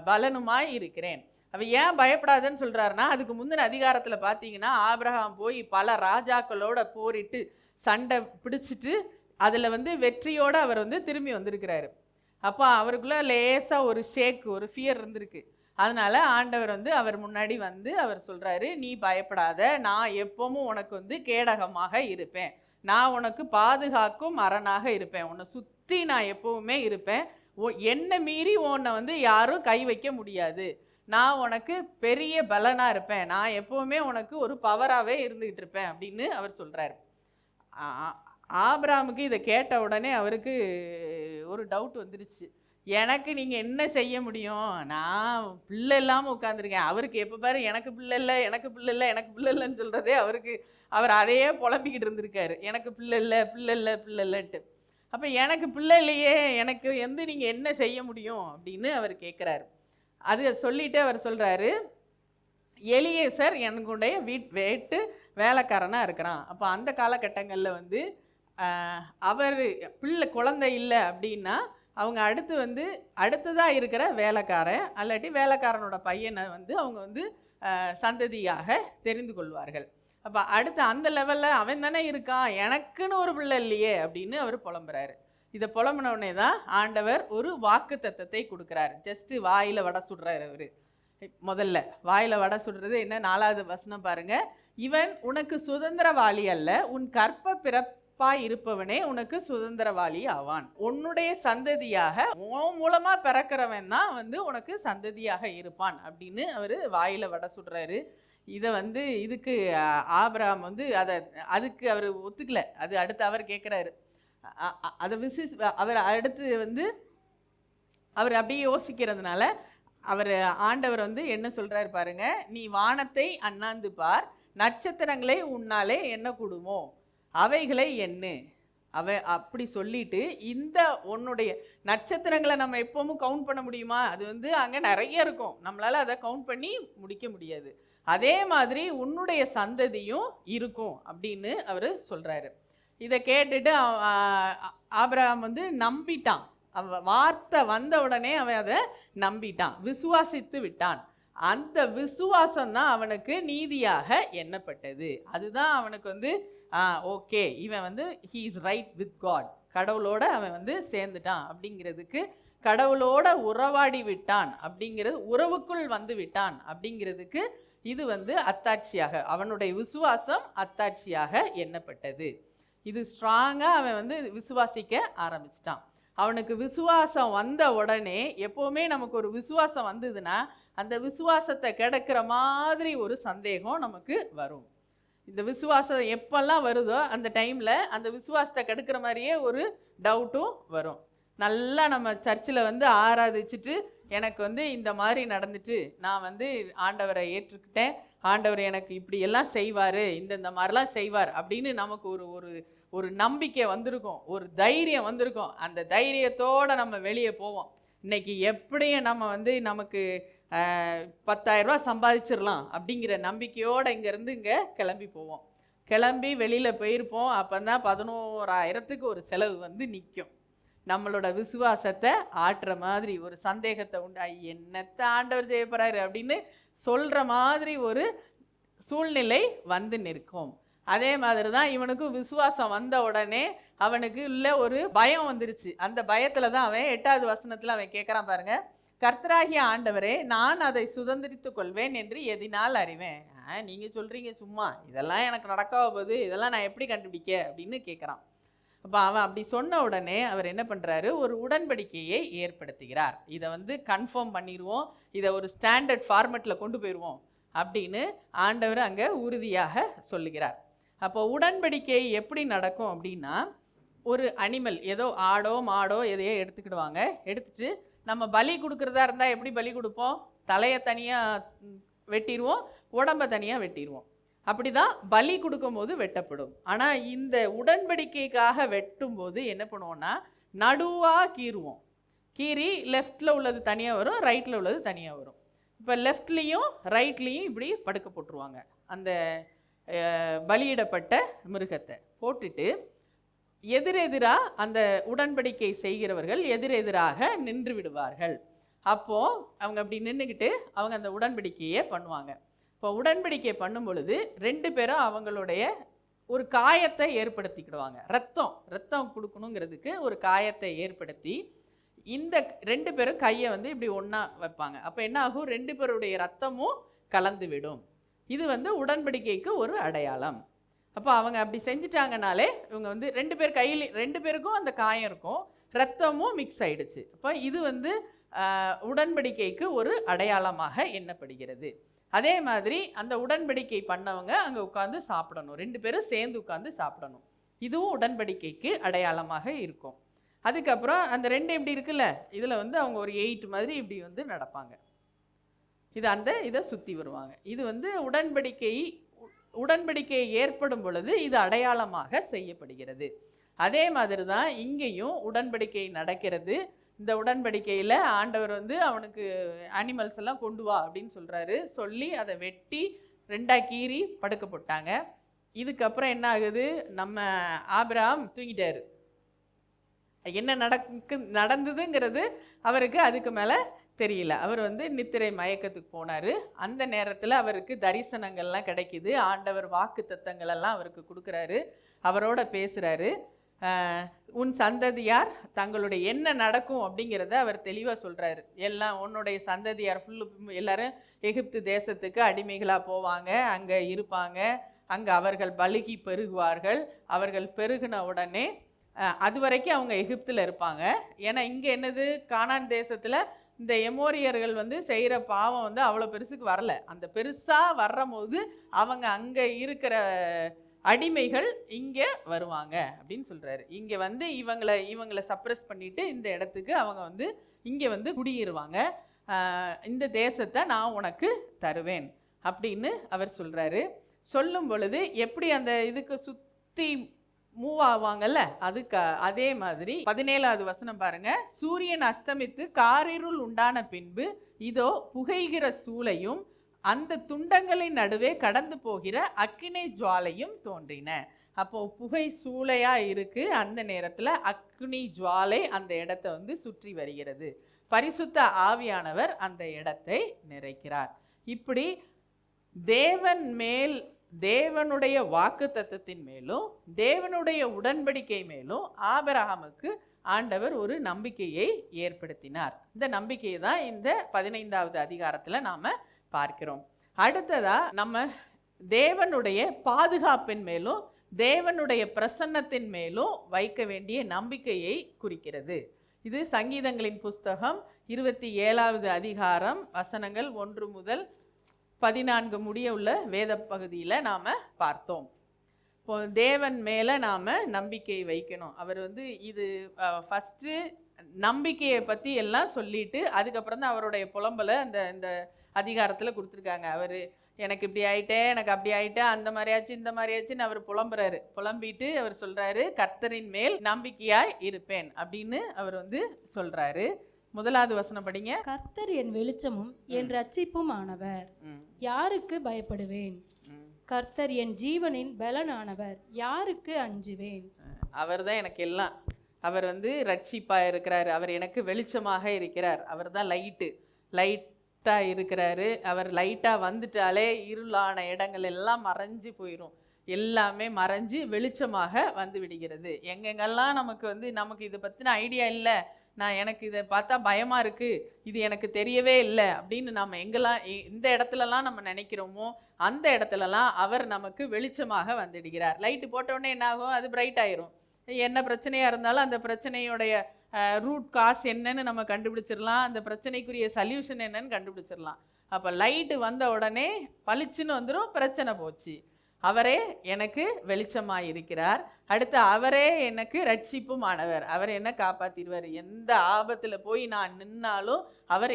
பலனுமாய் இருக்கிறேன். அவன் ஏன் பயப்படாதுன்னு சொல்கிறாருன்னா, அதுக்கு முந்தின அதிகாரத்தில் பார்த்தீங்கன்னா ஆபிரகாம் போய் பல ராஜாக்களோட போரிட்டு சண்டை பிடிச்சிட்டு அதில் வந்து வெற்றியோடு அவர் வந்து திரும்பி வந்திருக்கிறாரு. அப்போ அவருக்குள்ளே லேசாக ஒரு ஷேக், ஒரு ஃபியர் இருந்திருக்கு. அதனால் ஆண்டவர் வந்து அவர் முன்னாடி வந்து அவர் சொல்கிறாரு, நீ பயப்படாத, நான் எப்பவும் உனக்கு வந்து கேடகமாக இருப்பேன், நான் உனக்கு பாதுகாக்கும் அரணாக இருப்பேன், உன்னை சுற்றி நான் எப்பவுமே இருப்பேன், என்னை மீறி உன்னை வந்து யாரும் கை வைக்க முடியாது, நான் உனக்கு பெரிய பலனா இருப்பேன், நான் எப்பவுமே உனக்கு ஒரு பவராகவே இருந்துகிட்டு இருப்பேன் அப்படின்னு அவர் சொல்றாரு. ஆபிரகாமுக்கு இதை கேட்ட உடனே அவருக்கு ஒரு டவுட் வந்துருச்சு. எனக்கு நீங்கள் என்ன செய்ய முடியும், நான் பிள்ளை இல்லாமல் உட்காந்துருக்கேன். அவருக்கு எப்போ பாரு எனக்கு பிள்ளை இல்லை, எனக்கு பிள்ளை இல்லை, எனக்கு பிள்ளை இல்லைன்னு சொல்கிறதே அவருக்கு, அவர் அதையே புலம்பிக்கிட்டு இருந்திருக்காரு, எனக்கு பிள்ளை இல்லை பிள்ளை இல்லை பிள்ளை இல்லைன்ட்டு. அப்போ எனக்கு பிள்ளை இல்லையே, எனக்கு வந்து நீங்கள் என்ன செய்ய முடியும் அப்படின்னு அவர் கேட்குறாரு. அது சொல்லிட்டு அவர் சொல்கிறாரு, எலியேசர் எனக்குடைய வீட்டு வேலைக்காரனாக இருக்கிறான். அப்போ அந்த காலகட்டங்களில் வந்து அவர் பிள்ளை குழந்தை இல்லை அப்படின்னா அவங்க அடுத்து வந்து அடுத்ததாக இருக்கிற வேலைக்காரன் அல்லாட்டி வேலைக்காரனோட பையனை வந்து அவங்க வந்து சந்ததியாக தெரிந்து கொள்வார்கள். அப்போ அடுத்து அந்த லெவலில் அவன் தானே இருக்கான், எனக்குன்னு ஒரு பிள்ளை இல்லையே அப்படின்னு அவர் புலம்புறாரு. இதை புலம்புனவுடனே தான் ஆண்டவர் ஒரு வாக்கு தத்தத்தை கொடுக்குறாரு. ஜஸ்ட்டு வாயில் வடை சுடுறாரு அவர். முதல்ல வாயில் வடை சுடுறது என்ன, 4வது வசனம் பாருங்க. இவன் உனக்கு சுதந்திரவாளி அல்ல, உன் கற்ப பிறப்பாய் இருப்பவனே உனக்கு சுதந்திரவாளி ஆவான், உன்னுடைய சந்ததியாக உன் மூலமா பிறக்கிறவன் தான் வந்து உனக்கு சந்ததியாக இருப்பான் அப்படின்னு அவர் வாயில வடை சுடுறாரு. இதை வந்து இதுக்கு ஆபிரகாம் வந்து அதுக்கு அவர் ஒத்துக்கல. அது அடுத்து அவர் கேட்குறாரு, அதை அவர் அடுத்து வந்து அவர் அப்படியே யோசிக்கிறதுனால அவர் ஆண்டவர் வந்து என்ன சொல்றாரு பாருங்க, நீ வானத்தை அண்ணாந்து பார், நட்சத்திரங்களை உன்னாலே என்ன கூடுமோ அவைகளை எண்ணு. அப்படி சொல்லிட்டு இந்த உன்னுடைய நட்சத்திரங்களை நம்ம எப்பவும் கவுண்ட் பண்ண முடியுமா, அது வந்து அங்கே நிறைய இருக்கும், நம்மளால அதை கவுண்ட் பண்ணி முடிக்க முடியாது, அதே மாதிரி உன்னுடைய சந்ததியும் இருக்கும் அப்படின்னு அவர் சொல்றாரு. இதை கேட்டுட்டு ஆபிரகாம் வந்து நம்பிட்டான். வார்த்தை வந்த உடனே அவன் அதை நம்பிட்டான், விசுவாசித்து விட்டான். அந்த விசுவாசம் தான் அவனுக்கு நீதியாக எண்ணப்பட்டது. அதுதான் அவனுக்கு வந்து ஓகே, இவன் வந்து he is right with God, கடவுளோட அவன் வந்து சேர்ந்துட்டான் அப்படிங்கிறதுக்கு, கடவுளோட உறவாடி விட்டான் அப்படிங்கிறது, உறவுக்குள் வந்து விட்டான் அப்படிங்கிறதுக்கு இது வந்து அத்தாட்சியாக, அவனுடைய விசுவாசம் அத்தாட்சியாக எண்ணப்பட்டது. இது ஸ்ட்ராங்காக அவன் வந்து விசுவாசிக்க ஆரம்பிச்சிட்டான். அவனுக்கு விசுவாசம் வந்த உடனே, எப்போவுமே நமக்கு ஒரு விசுவாசம் வந்ததுன்னா அந்த விசுவாசத்தை கெடுக்கிற மாதிரி ஒரு சந்தேகம் நமக்கு வரும். இந்த விசுவாசம் எப்பெல்லாம் வருதோ அந்த டைமில் அந்த விசுவாசத்தை கெடுக்கிற மாதிரியே ஒரு டவுட்டும் வரும். நல்லா நம்ம சர்ச்சில் வந்து ஆராதிச்சுட்டு எனக்கு வந்து இந்த மாதிரி நடந்துட்டு நான் வந்து ஆண்டவரை ஏற்றுக்கிட்டேன், ஆண்டவர் எனக்கு இப்படி எல்லாம் செய்வார், இந்த மாதிரிலாம் செய்வார் அப்படின்னு நமக்கு ஒரு நம்பிக்கை வந்திருக்கும், ஒரு தைரியம் வந்திருக்கும். அந்த தைரியத்தோடு நம்ம வெளியே போவோம். இன்னைக்கு எப்படியும் நம்ம வந்து நமக்கு 10,000 ரூபா சம்பாதிச்சிடலாம் அப்படிங்கிற நம்பிக்கையோடு இங்கேருந்து இங்கே கிளம்பி போவோம். கிளம்பி வெளியில் போயிருப்போம். அப்போ தான் 11,000க்கு ஒரு செலவு வந்து நிற்கும். நம்மளோட விசுவாசத்தை ஆட்டுற மாதிரி ஒரு சந்தேகத்தை உண்டாகி என்னத்தை ஆண்டவர் செய்ய போகிறாரு அப்படின்னு சொல்கிற மாதிரி ஒரு சூழ்நிலை வந்து நிற்கும். அதே மாதிரி தான் இவனுக்கும் விசுவாசம் வந்த உடனே அவனுக்கு உள்ள ஒரு பயம் வந்துருச்சு. அந்த பயத்தில் தான் அவன் 8வது வசனத்தில் அவன் கேட்குறான் பாருங்க, கர்த்தராகிய ஆண்டவரே, நான் அதை சுதந்திரித்து கொள்வேன் என்று எதினால் அறிவேன். நீங்கள் சொல்கிறீங்க சும்மா, இதெல்லாம் எனக்கு நடக்காத போது இதெல்லாம் நான் எப்படி கண்டுபிடிக்க அப்படின்னு கேட்குறான். அப்போ அவன் அப்படி சொன்ன உடனே அவர் என்ன பண்ணுறாரு, ஒரு உடன்படிக்கையை ஏற்படுத்துகிறார். இதை வந்து கன்ஃபார்ம் பண்ணிடுவோம், இதை ஒரு ஸ்டாண்டர்ட் ஃபார்மெட்டில் கொண்டு போயிடுவோம் அப்படின்னு ஆண்டவர் அங்கே உறுதியாக சொல்லுகிறார். அப்போ உடன்படிக்கை எப்படி நடக்கும் அப்படின்னா, ஒரு அனிமல், ஏதோ ஆடோ மாடோ எதையோ எடுத்துக்கிடுவாங்க. எடுத்துட்டு நம்ம பலி கொடுக்குறதா இருந்தால் எப்படி பலி கொடுப்போம், தலையை தனியாக வெட்டிடுவோம், உடம்பை தனியாக வெட்டிடுவோம். அப்படி தான் பலி கொடுக்கும்போது வெட்டப்படும். ஆனால் இந்த உடன்படிக்கைக்காக வெட்டும்போது என்ன பண்ணுவோம்னா, நடுவாக கீறுவோம். கீறி லெஃப்டில் உள்ளது தனியாக வரும், ரைட்டில் உள்ளது தனியாக வரும். இப்போ லெஃப்ட்லேயும் ரைட்லேயும் இப்படி படுக்க போட்டுருவாங்க. அந்த பலியிடப்பட்ட மிருகத்தை போட்டுட்டு எதிரெதிராக அந்த உடன்படிக்கை செய்கிறவர்கள் எதிரெதிராக நின்று விடுவார்கள். அப்போது அவங்க அப்படி நின்றுக்கிட்டு அவங்க அந்த உடன்படிக்கையை பண்ணுவாங்க. இப்போ உடன்படிக்கை பண்ணும் பொழுது 2 பேரும் அவங்களுடைய ஒரு காயத்தை ஏற்படுத்திக்கிடுவாங்க. ரத்தம் கொடுக்கணுங்கிறதுக்கு ஒரு காயத்தை ஏற்படுத்தி இந்த 2 பேரும் கையை வந்து இப்படி ஒன்றா வைப்பாங்க. அப்போ என்ன ஆகும், 2 பேருடைய ரத்தமும் கலந்து விடும். இது வந்து உடன்படிக்கைக்கு ஒரு அடையாளம். அப்போ அவங்க அப்படி செஞ்சுட்டாங்கனாலே இவங்க வந்து 2 பேர் கையில் 2 பேருக்கும் அந்த காயம் இருக்கும், ரத்தமும் மிக்ஸ் ஆயிடுச்சு. அப்போ இது வந்து உடன்படிக்கைக்கு ஒரு அடையாளமாக எண்ணப்படுகிறது. அதே மாதிரி அந்த உடன்படிக்கை பண்ணவங்க அங்கே உட்காந்து சாப்பிடணும், 2 பேரும் சேர்ந்து உட்காந்து சாப்பிடணும். இதுவும் உடன்படிக்கைக்கு அடையாளமாக இருக்கும். அதுக்கப்புறம் அந்த 2 எப்படி இருக்குல்ல, இதில் வந்து அவங்க ஒரு 8 மாதிரி இப்படி வந்து நடப்பாங்க. இது அந்த இதை சுற்றி வருவாங்க. இது வந்து உடன்படிக்கை ஏற்படும் பொழுது இது அடையாளமாக செய்யப்படுகிறது. அதே மாதிரி தான் இங்கேயும் உடன்படிக்கை நடக்கிறது. இந்த உடன்படிக்கையில் ஆண்டவர் வந்து அவனுக்கு அனிமல்ஸ் எல்லாம் கொண்டு வா அப்படின்னு சொல்கிறாரு. சொல்லி அதை வெட்டி 2ஆ கீறி படுக்க போட்டாங்க. இதுக்கப்புறம் என்ன ஆகுது, நம்ம ஆபிரகாம் தூங்கிட்டாரு. என்ன நடந்ததுங்கிறது அவருக்கு அதுக்கு மேலே தெரியல. அவர் வந்து நித்திரை மயக்கத்துக்கு போனார். அந்த நேரத்தில் அவருக்கு தரிசனங்கள்லாம் கிடைக்குது. ஆண்டவர் வாக்கு தத்தங்கள் எல்லாம் அவருக்கு கொடுக்குறாரு, அவரோட பேசுகிறாரு. உன் சந்ததியார் தங்களுடைய என்ன நடக்கும் அப்படிங்கிறத அவர் தெளிவாக சொல்கிறாரு. எல்லாம் உன்னுடைய சந்ததியார் எல்லாரும் எகிப்து தேசத்துக்கு அடிமைகளாக போவாங்க, அங்கே இருப்பாங்க, அங்கே அவர்கள் பலுகி பெருகுவார்கள். அவர்கள் பெருகின உடனே அது வரைக்கும் அவங்க எகிப்தில் இருப்பாங்க. ஏன்னா இங்கே என்னது, கானான் தேசத்தில் இந்த எமோரியர்கள் வந்து செய்கிற பாவம் வந்து அவ்வளோ பெருசுக்கு வரல. அந்த பெருசாக வர்றபோது அவங்க அங்கே இருக்கிற அடிமைகள் இங்கே வருவாங்க அப்படின்னு சொல்கிறாரு. இங்கே வந்து இவங்களை சப்ரஸ் பண்ணிட்டு இந்த இடத்துக்கு அவங்க வந்து இங்கே வந்து குடியேறுவாங்க. இந்த தேசத்தை நான் உனக்கு தருவேன் அப்படின்னு அவர் சொல்கிறாரு. சொல்லும் பொழுது எப்படி அந்த இதுக்கு சுற்றி மூவ் ஆவாங்கல்ல, அதுக்கு அதே மாதிரி 17வது வசனம் பாருங்க. சூரியன் அஸ்தமித்து காரிருள் உண்டான பின்பு இதோ புகைகிற சூளையும் அந்த துண்டங்களின் நடுவே கடந்து போகிற அக்கினி ஜுவாலையும் தோன்றின. அப்போ புகை சூளையா இருக்கு, அந்த நேரத்தில் அக்னி ஜுவாலை அந்த இடத்தை வந்து சுற்றி வருகிறது. பரிசுத்த ஆவியானவர் அந்த இடத்தை நிறைக்கிறார். இப்படி தேவனுடைய வாக்கு தத்தத்தின் மேலும் தேவனுடைய உடன்படிக்கை மேலும் ஆபிரகாமுக்கு ஆண்டவர் ஒரு நம்பிக்கையை ஏற்படுத்தினார். இந்த நம்பிக்கையை தான் இந்த 15வது அதிகாரத்தில் நாம் பார்க்கிறோம். அடுத்ததா நம்ம தேவனுடைய பாதுகாப்பின் மேலும் தேவனுடைய பிரசன்னத்தின் மேலும் வைக்க வேண்டிய நம்பிக்கையை குறிக்கிறது. இது சங்கீதங்களின் புஸ்தகம் 27வது அதிகாரம் வசனங்கள் 1 முதல் 14 முடிய உள்ள வேத பகுதியில் நாம் பார்த்தோம். இப்போ தேவன் மேலே நாம் நம்பிக்கை வைக்கணும். அவர் வந்து இது ஃபஸ்ட்டு நம்பிக்கையை பற்றி எல்லாம் சொல்லிட்டு அதுக்கப்புறம் தான் அவருடைய புலம்பலை இந்த அதிகாரத்தில் கொடுத்துருக்காங்க. அவர் எனக்கு இப்படி ஆயிட்டேன், எனக்கு அப்படி ஆயிட்டேன், அந்த மாதிரியாச்சு இந்த மாதிரியாச்சுன்னு அவர் புலம்புறாரு. புலம்பிட்டு அவர் சொல்கிறாரு, கர்த்தரின் மேல் நம்பிக்கையாய் இருப்பேன் அப்படின்னு அவர் வந்து சொல்கிறாரு. 1வது வசனம் படிங்க. கர்த்தர் என் வெளிச்சமும் என் ரட்சிப்பும் ஆனவர், யாருக்கு பயப்படுவேன்? கர்த்தர் என் ஜீவனின் பலனானவர், யாருக்கு அஞ்சுவேன்? அவர் தான் எனக்கு எல்லாம். அவர் வந்து ரட்சிப்பாக இருக்கிறார், அவர் எனக்கு வெளிச்சமாக இருக்கிறார், அவர் தான் லைட்டாக இருக்கிறாரு. அவர் லைட்டாக வந்துட்டாலே இருளான இடங்கள் எல்லாம் மறைஞ்சு போயிடும், எல்லாமே மறைஞ்சு வெளிச்சமாக வந்து விடுகிறது. எங்கெங்கெல்லாம் நமக்கு இதை பற்றின ஐடியா இல்லை, எனக்கு இதை பார்த்தா பயமாக இருக்குது, இது எனக்கு தெரியவே இல்லை அப்படின்னு நம்ம இந்த இடத்துலலாம் நம்ம நினைக்கிறோமோ அந்த இடத்துலலாம் அவர் நமக்கு வெளிச்சமாக வந்துடுகிறார். லைட்டு போட்டோடனே என்ன ஆகும், அது பிரைட் ஆயிரும். என்ன பிரச்சனையாக இருந்தாலும் அந்த பிரச்சனையோடைய ரூட் காஸ் என்னன்னு நம்ம கண்டுபிடிச்சிடலாம், அந்த பிரச்சனைக்குரிய சல்யூஷன் என்னன்னு கண்டுபிடிச்சிடலாம். அப்போ லைட்டு வந்த உடனே பளிச்சுன்னு வந்துடும், பிரச்சனை போச்சு. அவரே எனக்கு வெளிச்சமாக இருக்கிறார். அடுத்து அவரே எனக்கு ரட்சிப்பும் ஆனவர், அவர் என்ன காப்பாற்றிடுவார். எந்த ஆபத்தில் போய் நான் நின்னாலும் அவர்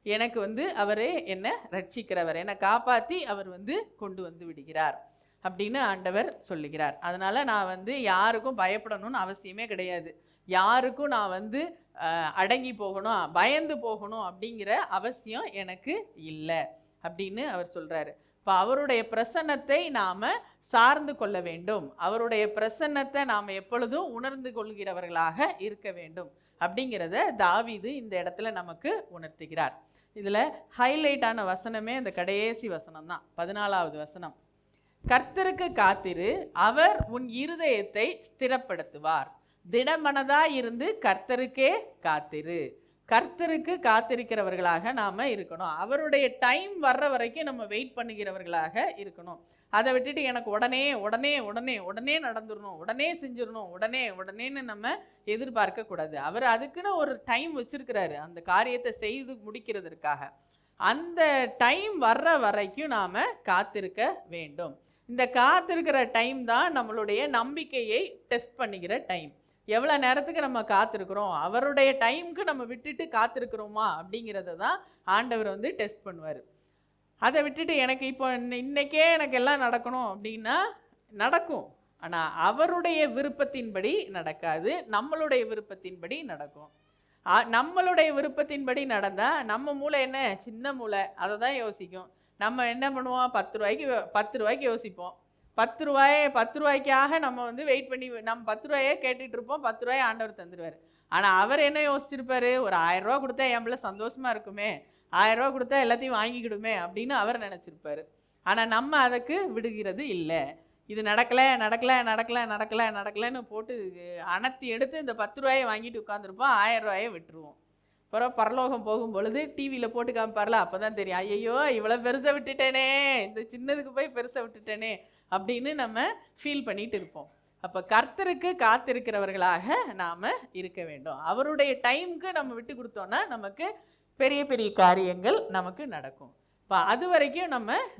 எனக்கு வந்து அவரே என்னை ரட்சிக்கிறவர், என்னை காப்பாற்றி அவர் வந்து கொண்டு வந்து விடுகிறார் அப்படின்னு ஆண்டவர் சொல்லுகிறார். அதனால் நான் யாருக்கும் பயப்படணும்னு அவசியமே கிடையாது, யாருக்கும் நான் அடங்கி போகணும், பயந்து போகணும் அப்படிங்கிற அவசியம் எனக்கு இல்லை அப்படின்னு அவர் சொல்கிறாரு. இப்போ அவருடைய பிரசன்னத்தை நாம் சார்ந்து கொள்ள வேண்டும், அவருடைய பிரசன்னத்தை நாம் எப்பொழுதும் உணர்ந்து கொள்கிறவர்களாக இருக்க வேண்டும் அப்படிங்கிறத தாவீது இந்த இடத்துல நமக்கு உணர்த்துகிறார். இதில் ஹைலைட்டான வசனமே இந்த கடைசி வசனம் தான், 14வது வசனம். கர்த்தருக்கு காத்திரு, அவர் உன் இருதயத்தை ஸ்திரப்படுத்துவார், திடமனதாய் இருந்து கர்த்தருக்கே காத்திரு. கர்த்தருக்கு காத்திருக்கிறவர்களாக நாம இருக்கணும். அவருடைய டைம் வர்ற வரைக்கும் நம்ம வெயிட் பண்ணுகிறவர்களாக இருக்கணும். அதை விட்டுட்டு எனக்கு உடனே உடனே உடனே உடனே நடந்துடணும், உடனே செஞ்சிடணும், உடனே உடனேன்னு நம்ம எதிர்பார்க்க கூடாது. அவர் அதுக்குன்னு ஒரு டைம் வச்சிருக்கிறாரு அந்த காரியத்தை செய்து முடிக்கிறதற்காக. அந்த டைம் வர்ற வரைக்கும் நாம காத்திருக்க வேண்டும். இந்த காத்திருக்கிற டைம் தான் நம்மளுடைய நம்பிக்கையை டெஸ்ட் பண்ணிக்கிற டைம். எவ்வளோ நேரத்துக்கு நம்ம காத்திருக்கிறோம், அவருடைய டைமுக்கு நம்ம விட்டுட்டு காத்திருக்கிறோமா அப்படிங்கிறத தான் ஆண்டவர் வந்து டெஸ்ட் பண்ணுவார். அதை விட்டுட்டு எனக்கு இப்போ இன்னைக்கே எனக்கு எல்லாம் நடக்கணும் அப்படின்னா நடக்கும், ஆனால் அவருடைய விருப்பத்தின்படி நடக்காது, நம்மளுடைய விருப்பத்தின்படி நடக்கும். நம்மளுடைய விருப்பத்தின்படி நடந்தால் நம்ம மூளை என்ன, சின்ன மூளை, அதை தான் யோசிக்கும். நம்ம என்ன பண்ணுவோம், 10 ரூபாய்க்கு யோசிப்போம். 10 ரூபாய்க்காக நம்ம வந்து வெயிட் பண்ணி நம்ம 10 ரூபாயே கேட்டுட்டு இருப்போம். 10 ரூபாயை ஆண்டவர் தந்துடுவார். ஆனால் அவர் என்ன யோசிச்சிருப்பாரு, ஒரு 1000 ரூபா கொடுத்தா என் பிள்ளை சந்தோஷமா இருக்குமே, 1000 ரூபா கொடுத்தா எல்லாத்தையும் வாங்கிக்கிடுமே அப்படின்னு அவர் நினச்சிருப்பாரு. ஆனால் நம்ம அதுக்கு விடுகிறது இல்லை. இது நடக்கலை நடக்கலை நடக்கலை நடக்கலை நடக்கலைன்னு போட்டு அனத்தி எடுத்து இந்த 10 ரூபாயை வாங்கிட்டு உட்காந்துருப்போம், 1000 ரூபாயை விட்டுருவோம். அப்புறம் பரலோகம் போகும் பொழுது டிவியில் போட்டு காமிப்பார்ல, அப்போ தான் தெரியும், ஐயோ இவ்வளோ பெருசை விட்டுட்டேனே, இந்த சின்னதுக்கு போய் பெருசை விட்டுட்டேனே அப்படின்னு நம்ம ஃபீல் பண்ணிட்டு இருப்போம். அப்போ கர்த்தருக்கு காத்திருக்கிறவர்களாக நாம் இருக்க வேண்டும். அவருடைய டைமுக்கு நம்ம விட்டு கொடுத்தோன்னா நமக்கு பெரிய பெரிய காரியங்கள் நமக்கு நடக்கும். இப்போ அது வரைக்கும்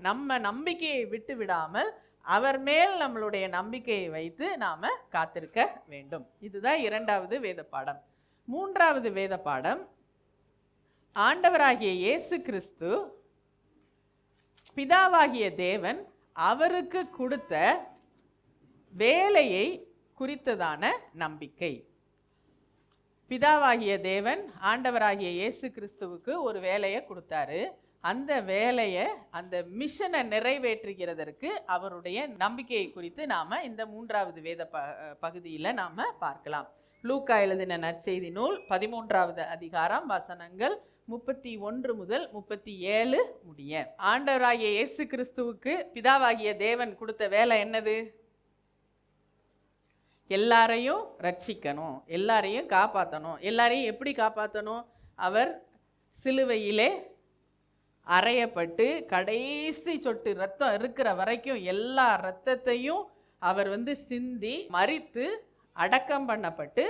நம்ம நம்பிக்கையை விட்டு விடாமல் அவர் மேல் நம்மளுடைய நம்பிக்கையை வைத்து நாம் காத்திருக்க வேண்டும். இதுதான் 2வது வேத பாடம். 3வது வேத பாடம், ஆண்டவராகிய இயேசு கிறிஸ்து பிதாவாகிய தேவன் அவருக்கு கொடுத்த வேலையை குறித்ததான நம்பிக்கை. பிதாவாகிய தேவன் ஆண்டவராகிய இயேசு கிறிஸ்துவுக்கு ஒரு வேலையை கொடுத்தாரு. அந்த வேலையை, அந்த மிஷனை நிறைவேற்றுகிறதற்கு அவருடைய நம்பிக்கையை குறித்து நாம இந்த 3வது வேத பகுதியில் நாம பார்க்கலாம். லூக்கா எழுதின நற்செய்தி நூல் 13வது அதிகாரம் வசனங்கள் 31 முதல் 37 முடிய. ஆண்டவராகிய இயேசு கிறிஸ்துவுக்கு பிதாவாகிய தேவன் கொடுத்த வேலை என்னது? எல்லாரையும் ரட்சிக்கணும், எல்லாரையும் காப்பாற்றணும். எல்லாரையும் எப்படி காப்பாற்றணும்? அவர் சிலுவையிலே அறையப்பட்டு கடைசி சொட்டு ரத்தம் இருக்கிற வரைக்கும் எல்லா இரத்தத்தையும் அவர் வந்து சிந்தி மரித்து அடக்கம் பண்ணப்பட்டு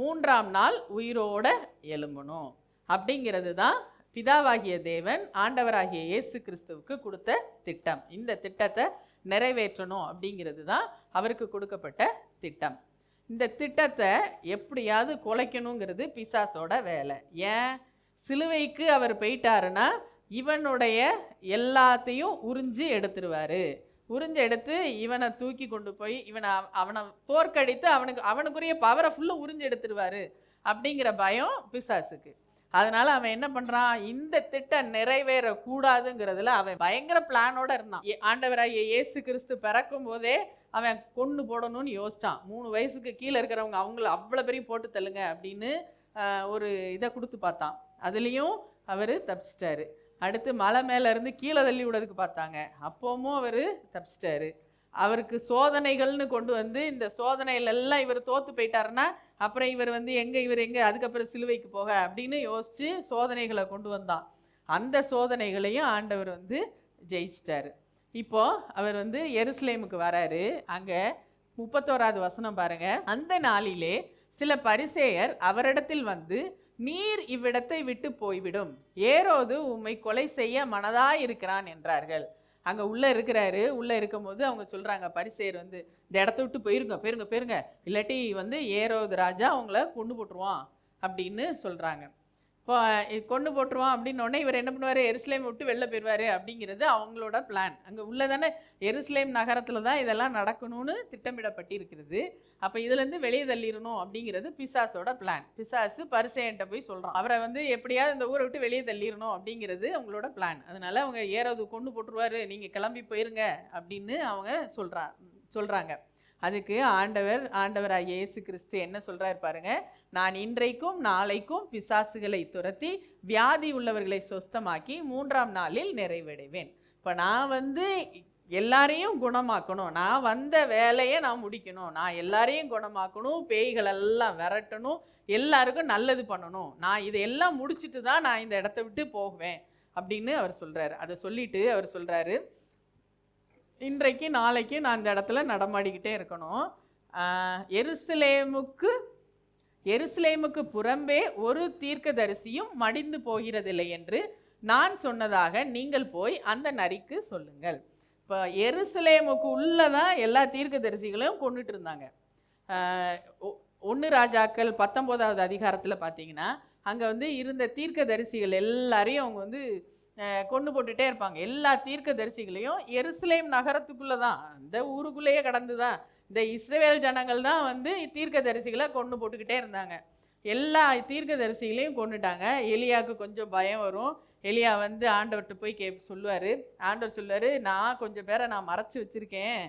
3ஆம் நாள் உயிரோட எழும்பணும் அப்படிங்கிறது தான் பிதாவாகிய தேவன் ஆண்டவராகிய இயேசு கிறிஸ்துவுக்கு கொடுத்த திட்டம். இந்த திட்டத்தை நிறைவேற்றணும் அப்படிங்கிறது தான் அவருக்கு கொடுக்கப்பட்ட திட்டம். இந்த திட்டத்தை எப்படியாவது குலைக்கணுங்கிறது பிசாசோட வேலை. ஏன்? சிலுவைக்கு அவர் போயிட்டாருன்னா இவனுடைய எல்லாத்தையும் உறிஞ்சி எடுத்துருவாரு. உறிஞ்சி எடுத்து இவனை தூக்கி கொண்டு போய் அவனை தோற்கடித்து அவனுக்குரிய பவரை ஃபுல்லாக உறிஞ்சி எடுத்துருவாரு அப்படிங்கிற பயம் பிசாசுக்கு. அதனால அவன் என்ன பண்றான், இந்த திட்டம் நிறைவேறக்கூடாதுங்கிறதுல அவன் பயங்கர பிளானோட இருந்தான். ஆண்டவராகிய இயேசு கிறிஸ்து பிறக்கும் போதே அவன் கொண்டு போடணும்னு யோசிச்சான். 3 வயசுக்கு கீழே இருக்கிறவங்க அவங்கள அவ்வளோ பெரிய போட்டு தள்ளுங்க அப்படின்னு ஒரு இதை கொடுத்து பார்த்தான். அதுலேயும் அவர் தப்பிச்சிட்டாரு. அடுத்து மலை மேலே இருந்து கீழே தள்ளி விடுறதுக்கு பார்த்தாங்க, அப்பவும் அவர் தப்பிச்சிட்டாரு. அவருக்கு சோதனைகள்னு கொண்டு வந்து இந்த சோதனையிலெல்லாம் இவர் தோற்று போயிட்டாருன்னா அப்புறம் இவர் வந்து இவர் எங்கே அதுக்கப்புறம் சிலுவைக்கு போக அப்படின்னு யோசித்து சோதனைகளை கொண்டு வந்தான். அந்த சோதனைகளையும் ஆண்டவர் வந்து ஜெயிச்சிட்டாரு. இப்போ அவர் வந்து எருசலேமுக்கு வராரு. அங்கே 31வது வசனம் பாருங்க. அந்த நாளிலே சில பரிசேயர் அவரிடத்தில் வந்து, நீர் இவ்விடத்தை விட்டு போய்விடும், ஏரோது உம்மை கொலை செய்ய மனதாயிருக்கிறான் என்றார்கள். அங்கே உள்ளே இருக்கிறாரு. உள்ளே இருக்கும் போது அவங்க சொல்கிறாங்க, பரிசேயர் வந்து, இந்த இடத்த விட்டு போயிருங்க, இல்லாட்டி வந்து ஏரோது ராஜா அவங்கள கொண்டு போட்டுருவான் அப்படின்னு சொல்கிறாங்க. இப்போ கொண்டு போட்டுருவான் அப்படின்னோடனே இவர் என்ன பண்ணுவார், எருசலேம் விட்டு வெளில போயிடுவார் அப்படிங்கிறது அவங்களோட பிளான். அங்கே உள்ள தானே எருசலேம் நகரத்தில் தான் இதெல்லாம் நடக்கணும்னு திட்டமிடப்பட்டு இருக்கிறது. அப்போ இதுலேருந்து வெளியே தள்ளிடணும் அப்படிங்கிறது பிசாசோட பிளான். பிசாசு பரிசேயன்ட்ட போய் சொல்கிறான், அவரை வந்து எப்படியாவது இந்த ஊரை விட்டு வெளியே தள்ளிடணும் அப்படிங்கிறது அவங்களோட பிளான். அதனால அவங்க ஏரோது கொண்டு போட்டுருவாரு, நீங்கள் கிளம்பி போயிருங்க அப்படின்னு அவங்க சொல்கிறாங்க. அதுக்கு ஆண்டவராகிய இயேசு கிறிஸ்து என்ன சொல்கிறாரு பாருங்க, நான் இன்றைக்கும் நாளைக்கும் பிசாசுகளை துரத்தி வியாதி உள்ளவர்களை சொஸ்தமாக்கி 3ஆம் நாளில் நிறைவடைவேன். இப்போ நான் வந்து எல்லாரையும் குணமாக்கணும், நான் வந்த வேலையை நான் முடிக்கணும், நான் எல்லாரையும் குணமாக்கணும், பேய்கள் எல்லாம் விரட்டணும், எல்லாருக்கும் நல்லது பண்ணணும், நான் இதையெல்லாம் முடிச்சுட்டு தான் நான் இந்த இடத்த விட்டு போவேன் அப்படின்னு அவர் சொல்றாரு. அதை சொல்லிட்டு அவர் சொல்றாரு, இன்றைக்கு நாளைக்கு நான் இந்த இடத்துல நடமாடிக்கிட்டே இருக்கணும். எருசலேமுக்கு புறம்பே ஒரு தீர்க்கதரிசியும் மடிந்து போகிறதில்லை என்று நான் சொன்னதாக நீங்கள் போய் அந்த நரிக்கு சொல்லுங்கள். இப்போ எருசலேமுக்கு உள்ளதான் எல்லா தீர்க்கதரிசிகளையும் கொண்டுட்டு இருந்தாங்க. 1 ராஜாக்கள் 19வது அதிகாரத்தில் பார்த்தீங்கன்னா அங்கே வந்து இருந்த தீர்க்கதரிசிகள் எல்லாரையும் அவங்க வந்து கொண்டு போட்டுட்டே இருப்பாங்க. எல்லா தீர்க்கதரிசிகளையும் எருசலேம் நகரத்துக்குள்ளே தான், அந்த ஊருக்குள்ளேயே கடந்து தான் இந்த இஸ்ரவேல் ஜனங்கள் தான் வந்து தீர்க்கதரிசிகளை கொண்டு போட்டுக்கிட்டே இருந்தாங்க. எல்லா தீர்க்கதரிசிகளையும் கொண்டுட்டாங்க. எலியாவுக்கு கொஞ்சம் பயம் வரும். எலியா வந்து ஆண்டவர்கிட்ட போய் சொல்லுவார். ஆண்டவர் சொல்லுவார், நான் கொஞ்சம் பேரை நான் மறைச்சி வச்சுருக்கேன்,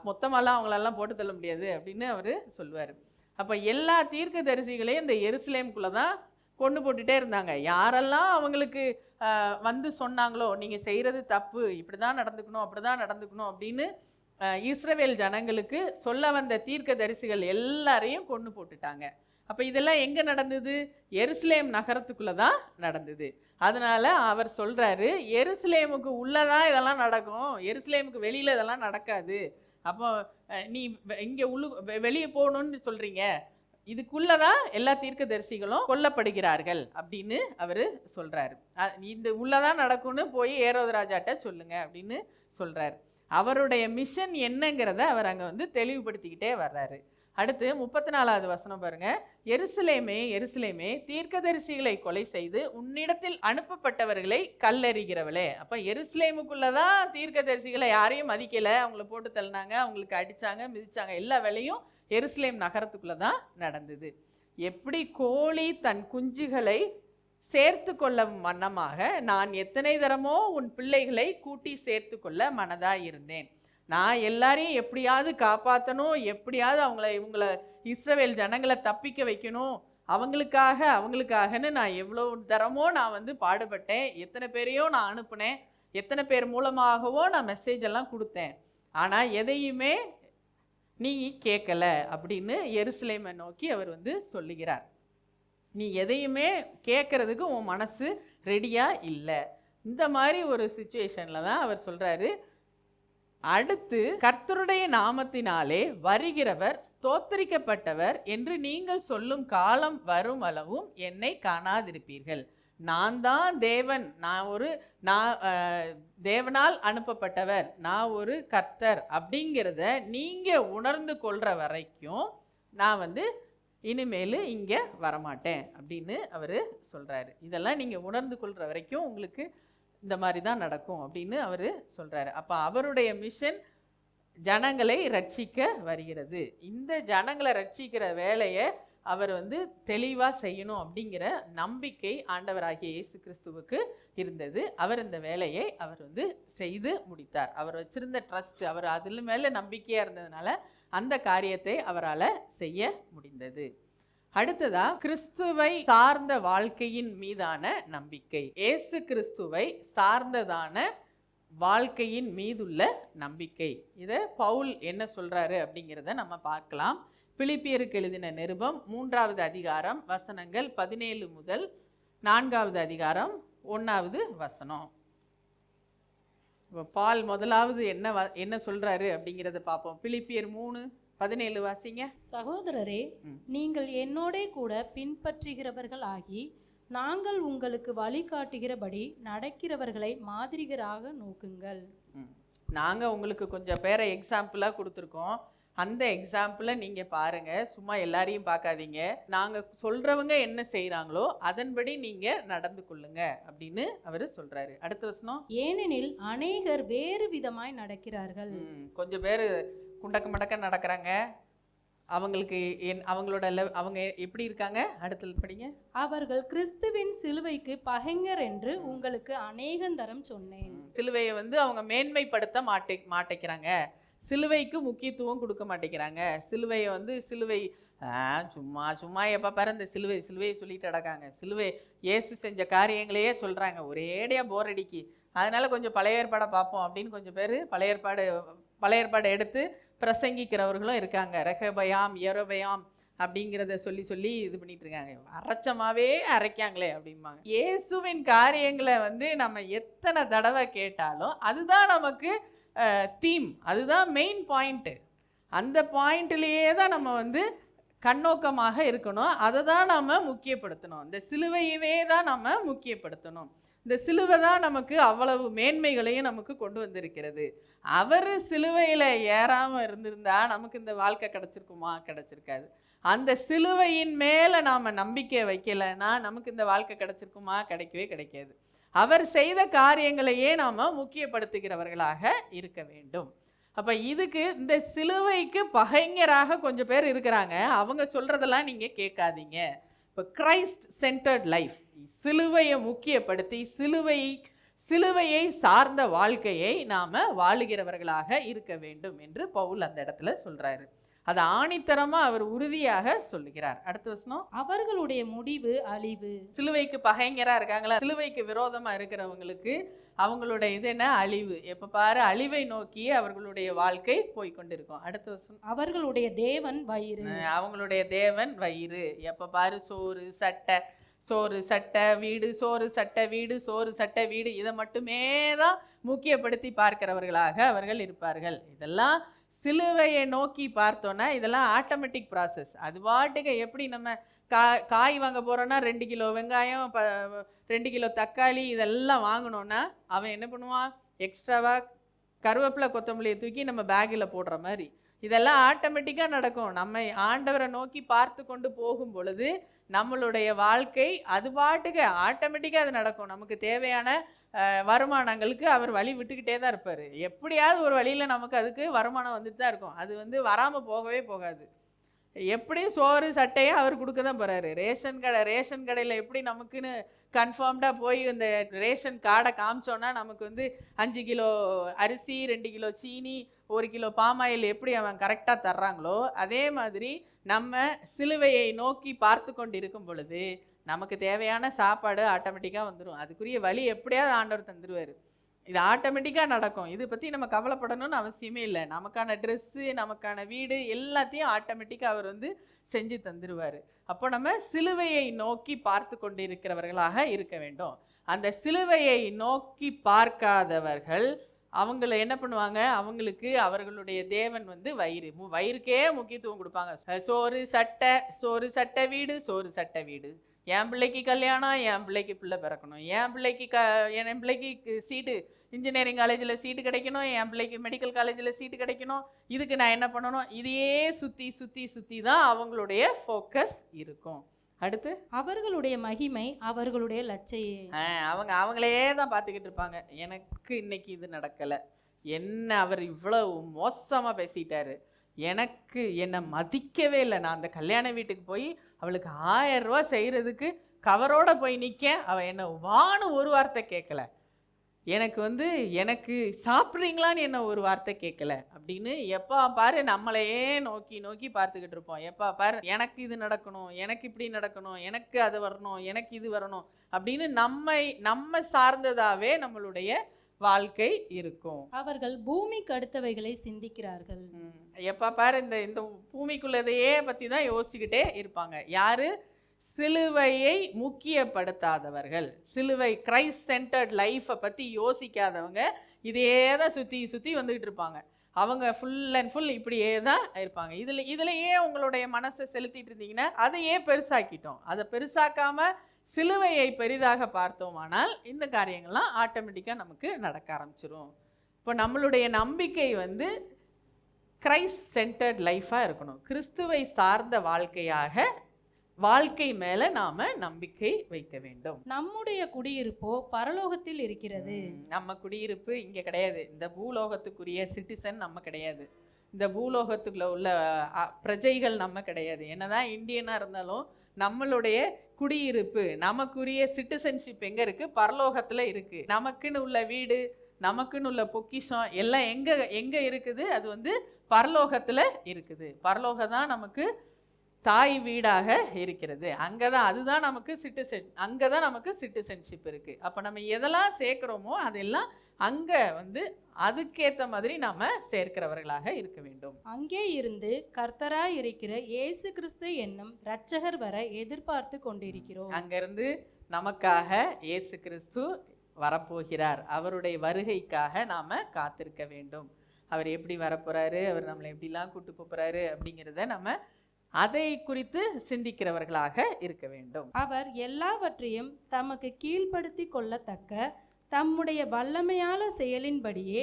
மொத்தமெல்லாம் அவங்களெல்லாம் போட்டு தள்ள முடியாது அப்படின்னு அவர் சொல்லுவார். அப்போ எல்லா தீர்க்கதரிசிகளையும் இந்த எருசலேமுக்குள்ளே தான் கொண்டு போட்டுகிட்டே இருந்தாங்க. யாரெல்லாம் அவங்களுக்கு வந்து சொன்னாங்களோ நீங்கள் செய்கிறது தப்பு, இப்படி தான் நடந்துக்கணும், அப்படி தான் நடந்துக்கணும் அப்படின்னு இஸ்ரவேல் ஜனங்களுக்கு சொல்ல வந்த தீர்க்கதரிசிகள் எல்லாரையும் கொண்டு போட்டுட்டாங்க. அப்போ இதெல்லாம் எங்கே நடந்தது? எருசலேம் நகரத்துக்குள்ளே தான் நடந்தது. அதனால அவர் சொல்கிறாரு, எருசலேமுக்கு உள்ளதான் இதெல்லாம் நடக்கும், எருசலேமுக்கு வெளியில் இதெல்லாம் நடக்காது. அப்போ நீ இங்கே வெளியே போகணுன்னு சொல்கிறீங்க, இதுக்குள்ளதான் எல்லா தீர்க்கதரிசிகளும் கொல்லப்படுகிறார்கள் அப்படின்னு அவர் சொல்கிறாரு. இந்த உள்ளதான் நடக்கும்னு போய் ஏரோது ராஜாட்ட சொல்லுங்க அப்படின்னு சொல்கிறாரு. அவருடைய மிஷன் என்னங்கிறத அவர் அங்கே வந்து தெளிவுபடுத்திக்கிட்டே வர்றாரு. அடுத்து 34வது வசனம் பாருங்க. எருசலேமே எருசலேமே, தீர்க்கதரிசிகளை கொலை செய்து உன்னிடத்தில் அனுப்பப்பட்டவர்களை கல்லெறிகிறவளே. அப்போ எருசலேமுக்குள்ளதான் தீர்க்கதரிசிகளை யாரையும் மதிக்கலை, அவங்கள போட்டு தள்ளினாங்க, அவங்களுக்கு அடித்தாங்க, மிதிச்சாங்க, எல்லா வேலையும் எருசலேம் நகரத்துக்குள்ளே தான் நடந்தது. எப்படி கோழி தன் குஞ்சுகளை சேர்த்து கொள்ள மன்னமாக நான் எத்தனை தரமோ உன் பிள்ளைகளை கூட்டி சேர்த்து கொள்ள மனதாக இருந்தேன். நான் எல்லாரையும் எப்படியாவது காப்பாற்றணும், எப்படியாவது இவங்களை இஸ்ரவேல் ஜனங்களை தப்பிக்க வைக்கணும், அவங்களுக்காகன்னு நான் எவ்வளோ தரமோ நான் வந்து பாடுபட்டேன், எத்தனை பேரையோ நான் அனுப்புனேன், எத்தனை பேர் மூலமாகவோ நான் மெசேஜ் எல்லாம் கொடுத்தேன், ஆனால் எதையுமே நீ கேட்கல அப்படின்னு எருசலேமை நோக்கி அவர் வந்து சொல்லுகிறார். நீ எதையுமே கேட்கறதுக்கு உன் மனசு ரெடியா இல்லை. இந்த மாதிரி ஒரு சிச்சுவேஷனில் தான் அவர் சொல்றாரு, அடுத்து கர்த்தருடைய நாமத்தினாலே வருகிறவர் ஸ்தோத்தரிக்கப்பட்டவர் என்று நீங்கள் சொல்லும் காலம் வரும் அளவும் என்னை காணாதிருப்பீர்கள். நான் தான் தேவன், நான் தேவனால் அனுப்பப்பட்டவர், நான் ஒரு கர்த்தர் அப்படிங்கிறத நீங்கள் உணர்ந்து கொள்கிற வரைக்கும் நான் வந்து இனிமேல் இங்கே வரமாட்டேன் அப்படின்னு அவர் சொல்கிறாரு. இதெல்லாம் நீங்கள் உணர்ந்து கொள்கிற வரைக்கும் உங்களுக்கு இந்த மாதிரி தான் நடக்கும் அப்படின்னு அவர் சொல்கிறாரு. அப்போ அவருடைய மிஷன் ஜனங்களை ரட்சிக்க வருகிறது. இந்த ஜனங்களை ரட்சிக்கிற வேலையை அவர் வந்து தெளிவாக செய்யணும் அப்படிங்கிற நம்பிக்கை ஆண்டவராகிய இயேசு கிறிஸ்துவுக்கு இருந்தது. அவர் இந்த வேலையை அவர் வந்து செய்து முடித்தார். அவர் வச்சிருந்த ட்ரஸ்ட், அவர் அதில் மேலே நம்பிக்கையாக இருந்ததுனால அந்த காரியத்தை அவரால் செய்ய முடிந்தது. அடுத்ததா கிறிஸ்துவை சார்ந்த வாழ்க்கையின் மீதான நம்பிக்கை. இயேசு கிறிஸ்துவை சார்ந்ததான வாழ்க்கையின் மீதுள்ள நம்பிக்கை. இதை பவுல் என்ன சொல்றாரு அப்படிங்கிறத நம்ம பார்க்கலாம். பிலிப்பியருக்கு எழுதின நிருபம் 3வது அதிகாரம் வசனங்கள் 17 முதல் 4வது அதிகாரம் 1வது வசனம். பால் முதலாவது என்ன சொல்றாரு அப்படிங்கிறத பார்ப்போம். பிலிப்பியர் 3:17 வாசிங்க. சகோதரரே, நீங்கள் என்னோட கூட பின்பற்றுகிறவர்கள் ஆகி நாங்கள் உங்களுக்கு வழிகாட்டுகிறபடி நடக்கிறவர்களை மாதிரிகராக நோக்குங்கள். நாங்கள் உங்களுக்கு கொஞ்சம் பேரை எக்ஸாம்பிளாக கொடுத்துருக்கோம். அந்த எக்ஸாம்பிளை நீங்கள் பாருங்கள், சும்மா எல்லாரையும் பார்க்காதீங்க. நாங்கள் சொல்கிறவங்க என்ன செய்கிறாங்களோ அதன்படி நீங்கள் நடந்து கொள்ளுங்க அப்படின்னு அவர் சொல்கிறாரு. அடுத்த வசனம். ஏனெனில் அநேகர் வேறு விதமாய் நடக்கிறார்கள். கொஞ்சம் பேர் குண்டக்க மடக்க நடக்கிறாங்க. அவங்களுக்கு அவங்க எப்படி இருக்காங்க? அடுத்தது படிங்க. அவர்கள் கிறிஸ்துவின் சிலுவைக்கு பகைஞர் என்று உங்களுக்கு அநேகந்தரம் சொன்னேன். சிலுவையை வந்து அவங்க மேன்மைப்படுத்த மாட்டேங்கிறாங்க, சிலுவைக்கு முக்கியத்துவம் கொடுக்க மாட்டேங்கிறாங்க, சிலுவையை வந்து சிலுவை சும்மா சும்மா எப்போ பாரு இந்த சிலுவையை சொல்லிட்டு அடக்காங்க. இயேசு செஞ்ச காரியங்களையே சொல்கிறாங்க, ஒரேடியாக போர் அடிக்கி. அதனால கொஞ்சம் பழைய ஏற்பாடை பார்ப்போம் அப்படின்னு கொஞ்சம் பேர் பழைய ஏற்பாடை எடுத்து பிரசங்கிக்கிறவர்களும் இருக்காங்க. ரெகபயாம் யெரொபெயாம் அப்படிங்கிறத சொல்லி இது பண்ணிட்டு இருக்காங்க. அரைச்சமாவே அரைக்காங்களே அப்படிம்பாங்க. இயேசுவின் காரியங்களை நம்ம எத்தனை தடவை கேட்டாலும் அதுதான் நமக்கு தீம், அதுதான் மெயின் பாயிண்ட்டு. அந்த பாயிண்ட்லேயே தான் நம்ம கண்ணோக்கமாக இருக்கணும். அதை தான் நம்ம முக்கியப்படுத்தணும். இந்த சிலுவையவே தான் நம்ம முக்கியப்படுத்தணும். இந்த சிலுவை தான் நமக்கு அவ்வளவு மேன்மைகளையும் நமக்கு கொண்டு வந்திருக்கிறது. அவர் சிலுவையில் ஏறாமல் இருந்திருந்தா நமக்கு இந்த வாழ்க்கை கிடைச்சிருக்குமா? கிடைச்சிருக்காது. அந்த சிலுவையின் மேலே நாம் நம்பிக்கை வைக்கலைன்னா நமக்கு இந்த வாழ்க்கை கிடைச்சிருக்குமா? கிடைக்கவே கிடைக்காது. அவர் செய்த காரியங்களையே நாம் முக்கியப்படுத்துகிறவர்களாக இருக்க வேண்டும். அப்போ இதுக்கு இந்த சிலுவைக்கு பகைஞராக கொஞ்சம் பேர் இருக்கிறாங்க. அவங்க சொல்கிறதெல்லாம் நீங்கள் கேட்காதீங்க. இப்போ கிரைஸ்ட் சென்டர்ட் லைஃப், சிலுவையை முக்கியப்படுத்தி சிலுவையை சார்ந்த வாழ்க்கையை நாம் வாழுகிறவர்களாக இருக்க வேண்டும் என்று பவுல் அந்த இடத்துல சொல்கிறாரு. அது ஆணித்தரமாக அவர் உறுதியாக சொல்லுகிறார். அடுத்த வசனம், அவர்களுடைய முடிவு அழிவு. சிலுவைக்கு பகைஞராக இருக்காங்களா, சிலுவைக்கு விரோதமாக இருக்கிறவங்களுக்கு அவங்களுடைய இது என்ன? அழிவு. எப்போ பாரு அழிவை நோக்கி அவர்களுடைய வாழ்க்கை போய்கொண்டிருக்கும். அடுத்த வருஷம், அவர்களுடைய தேவன் வயிறு. அவங்களுடைய தேவன் வயிறு. எப்போ பாரு சோறு சட்டை வீடு, சோறு சட்டை வீடு, சோறு சட்டை வீடு, இதை மட்டுமே தான் முக்கியப்படுத்தி பார்க்கிறவர்களாக அவர்கள் இருப்பார்கள். இதெல்லாம் சிலுவையை நோக்கி பார்த்தோன்னா இதெல்லாம் ஆட்டோமேட்டிக் ப்ராசஸ். அது பாட்டுக்கு எப்படி நம்ம காய் வாங்க போகிறோன்னா 2 கிலோ வெங்காயம் 2 கிலோ தக்காளி இதெல்லாம் வாங்கினோன்னா அவன் என்ன பண்ணுவான்? எக்ஸ்ட்ராவாக கருவேப்பிலை கொத்தமல்லியை தூக்கி நம்ம பேக்கில் போடுற மாதிரி இதெல்லாம் ஆட்டோமேட்டிக்காக நடக்கும். நம்ம ஆண்டவரை நோக்கி பார்த்து கொண்டு போகும் பொழுது நம்மளுடைய வாழ்க்கை அது பாட்டுக்கு ஆட்டோமேட்டிக்காக அது நடக்கும். நமக்கு தேவையான வருமானங்களுக்கு அவர் வழி விட்டுக்கிட்டே தான் இருப்பார். எப்படியாவது ஒரு வழியில் நமக்கு அதுக்கு வருமானம் வந்துட்டு தான் இருக்கும். அது வராமல் போகவே போகாது. எப்படியும் சோறு சட்டையை அவர் கொடுக்க தான் போகிறாரு. ரேஷன் கடையில் எப்படி நமக்குன்னு கன்ஃபார்ம்டாக போய் இந்த ரேஷன் கார்டை காமிச்சோன்னா நமக்கு 5 கிலோ அரிசி, 2 கிலோ சீனி, 1 கிலோ பாமாயில் எப்படி அவன் கரெக்டாக தர்றாங்களோ அதே மாதிரி நம்ம சிலுவையை நோக்கி பார்த்து கொண்டு இருக்கும் பொழுது நமக்கு தேவையான சாப்பாடு ஆட்டோமேட்டிக்காக வந்துடும். அதுக்குரிய வழி எப்படியாவது ஆண்டவர் தந்துடுவார். இது ஆட்டோமேட்டிக்காக நடக்கும். இதை பற்றி நம்ம கவலைப்படணும்னு அவசியமே இல்லை. நமக்கான ட்ரெஸ்ஸு, நமக்கான வீடு எல்லாத்தையும் ஆட்டோமேட்டிக்காக அவர் செஞ்சு தந்துடுவார். அப்போ நம்ம சிலுவையை நோக்கி பார்த்து கொண்டு இருக்கிறவர்களாக இருக்க வேண்டும். அந்த சிலுவையை நோக்கி பார்க்காதவர்கள் அவங்கள என்ன பண்ணுவாங்க? அவங்களுக்கு அவர்களுடைய தேவன் வயிறுக்கே முக்கியத்துவம் கொடுப்பாங்க. சோறு சட்டை வீடு, சோறு சட்டை வீடு. என் பிள்ளைக்கு கல்யாணம், என் பிள்ளைக்கு பிள்ளை பிறக்கணும், என் பிள்ளைக்கு சீட்டு இன்ஜினியரிங் காலேஜில் சீட்டு கிடைக்கணும், என் பிள்ளைக்கு மெடிக்கல் காலேஜில் சீட்டு கிடைக்கணும், இதுக்கு நான் என்ன பண்ணணும்? இதையே சுற்றி தான் அவங்களுடைய ஃபோக்கஸ் இருக்கும். அடுத்து, அவர்களுடைய மகிமை அவர்களுடைய லட்சையே. அவங்களே தான் பார்த்துக்கிட்டு இருப்பாங்க. எனக்கு இன்னைக்கு இது நடக்கலை, என்ன அவர் இவ்வளவு மோசமாக பேசிட்டாரு, என்னை மதிக்கவே இல்லை, நான் அந்த கல்யாண வீட்டுக்கு போய் அவளுக்கு 1000 ரூபா செய்கிறதுக்கு கவரோட போய் நிற்க, அவள் என்னை வான்னு ஒரு வார்த்தை கேட்கல, எனக்கு சாப்பிட்றீங்களான்னு என்ன ஒரு வார்த்தை கேட்கல அப்படின்னு எப்போ பாரு நம்மளையே நோக்கி பார்த்துக்கிட்டு இருப்போம். எப்போ பாரு எனக்கு இது நடக்கணும், எனக்கு இப்படி நடக்கணும், எனக்கு அது வரணும், எனக்கு இது வரணும் அப்படின்னு நம்ம சார்ந்ததாகவே நம்மளுடைய வாழ்க்கை இருக்கும். அவர்கள் பூமிக்கு அடுத்தவைகளை சிந்திக்கிறார்கள். எப்போ பாரு இந்த பூமிக்குள்ளதையே பற்றி தான் யோசிச்சுக்கிட்டே இருப்பாங்க. யாரு? சிலுவையை முக்கியப்படுத்தாதவர்கள், சிலுவை கிரைஸ்ட் சென்டர்ட் லைஃப்பை பற்றி யோசிக்காதவங்க இதே தான் சுற்றி வந்துக்கிட்டு இருப்பாங்க. அவங்க ஃபுல் அண்ட் ஃபுல் இப்படியே தான் இருப்பாங்க. இதுலையே உங்களுடைய மனசை செலுத்திட்டு இருந்தீங்கன்னா அதையே பெருசாக்கிட்டோம். அதை பெருசாக்காமல் சிலுவையை பெரிதாக பார்த்தோமானால் இந்த காரியங்கள்லாம் ஆட்டோமேட்டிக்காக நமக்கு நடக்க ஆரம்பிச்சிரும். இப்போ நம்மளுடைய நம்பிக்கை கிரைஸ்ட் சென்டர்ட் லைஃபாக இருக்கணும். கிறிஸ்துவை சார்ந்த வாழ்க்கை மேலே நாம் நம்பிக்கை வைக்க வேண்டும். நம்முடைய குடியிருப்போ பரலோகத்தில் இருக்கிறது. நம்ம குடியிருப்பு இங்கே கிடையாது. இந்த பூலோகத்துக்குரிய சிட்டிசன் நம்ம கிடையாது. இந்த பூலோகத்துக்குள்ள உள்ள பிரஜைகள் நம்ம கிடையாது. என்னதான் இந்தியனாக இருந்தாலும் நம்மளுடைய குடியிருப்பு, நமக்குரிய சிட்டிசன்ஷிப் எங்கே இருக்குது? பரலோகத்தில் இருக்குது. நமக்குன்னு உள்ள வீடு, நமக்குன்னு உள்ள பொக்கிஷம் எல்லாம் எங்கே இருக்குது? அது பரலோகத்தில் இருக்குது. பரலோகம் தான் நமக்கு தாய் வீடாக இருக்கிறது. அங்கதான் அதுதான் நமக்கு அங்கதான் நமக்கு சிட்டிசன்ஷிப் இருக்கு. அப்ப நம்ம எதெல்லாம் சேர்க்கிறோமோ அதெல்லாம் அங்க அதுக்கேத்த மாதிரி நாம சேர்க்கிறவர்களாக இருக்க வேண்டும். அங்கே இருந்து கர்த்தராய் இருக்கிற இயேசு கிறிஸ்து என்னும் இரட்சகர் வர எதிர்பார்த்து கொண்டிருக்கிறோம். அங்க இருந்து நமக்காக இயேசு கிறிஸ்து வரப்போகிறார். அவருடைய வருகைக்காக நாம காத்திருக்க வேண்டும். அவர் எப்படி வரப்போறாரு, அவர் நம்மளை எப்படிலாம் கூட்டு போறாரு அப்படிங்கிறத நம்ம அதை குறித்து சிந்திக்கிறவர்களாக இருக்க வேண்டும். அவர் எல்லாவற்றையும் தமக்கு கீழ்ப்படுத்தி கொள்ளத்தக்க தம்முடைய வல்லமையான செயலின்படியே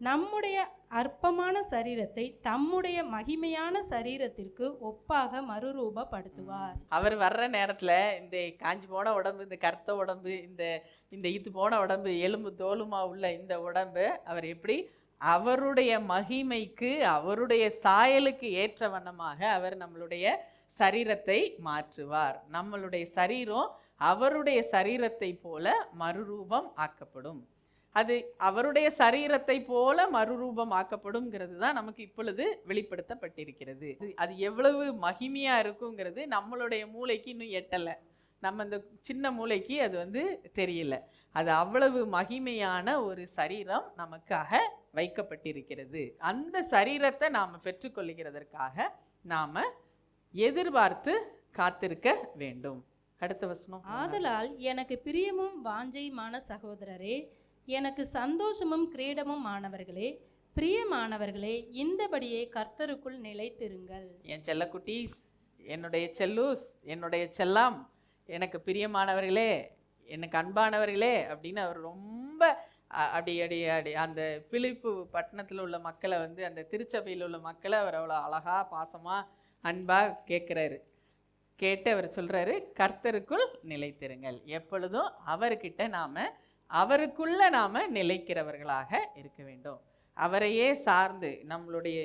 நம்முடைய அற்பமான சரீரத்தை தம்முடைய மகிமையான சரீரத்திற்கு ஒப்பாக மறுரூபப்படுத்துவார். அவர் வர்ற நேரத்துல இந்த காஞ்சி போன உடம்பு, இந்த கர்த்த உடம்பு, இந்த இது போன உடம்பு, எலும்பு தோலுமா உள்ள இந்த உடம்பு அவர் எப்படி அவருடைய மகிமைக்கு அவருடைய சாயலுக்கு ஏற்ற வண்ணமாக அவர் நம்மளுடைய சரீரத்தை மாற்றுவார். நம்மளுடைய சரீரம் அவருடைய சரீரத்தை போல மறுரூபம் ஆக்கப்படும். அது அவருடைய சரீரத்தை போல மறுரூபம் ஆக்கப்படும்ங்கிறது தான் நமக்கு இப்பொழுது வெளிப்படுத்தப்பட்டிருக்கிறது. அது எவ்வளவு மகிமையா இருக்குங்கிறது நம்மளுடைய மூளைக்கு இன்னும் எட்டலை. நம்ம இந்த சின்ன மூளைக்கு அது தெரியல. அது அவ்வளவு மகிமையான ஒரு சரீரம் நமக்காக வைக்கப்பட்டிருக்கிறது. அந்த சரீரத்தை நாம பெற்றுக்கொள்கிறதற்காக நாம எதிர்பார்த்து காத்திருக்க வேண்டும். அடுத்த வசனம். ஆதலால் எனக்கு பிரியமும் வாஞ்சையுமான சகோதரரே, எனக்கு சந்தோஷமும் கிரீடமும் ஆனவர்களே, பிரியமானவர்களே, இந்தபடியே கர்த்தருக்குள் நிலைத்திருங்கள். என் செல்ல குட்டீஸ், என்னுடைய செல்லூஸ், என்னுடைய செல்லாம், எனக்கு பிரியமானவர்களே, எனக்கு அன்பானவர்களே அப்படின்னு அவர் ரொம்ப அப்படி அந்த பிலிப்பு பட்டணத்தில் உள்ள மக்களை அந்த திருச்சபையில் உள்ள மக்களை அவர் அவ்வளோ அழகா பாசமா அன்பா கேட்குறாரு. கேட்டு அவர் சொல்றாரு, கர்த்தருக்குள் நிலைத்திருங்கள். எப்பொழுதும் அவர்கிட்ட அவருக்குள்ள நாம நிலைக்கிறவர்களாக இருக்க வேண்டும். அவரையே சார்ந்து நம்மளுடைய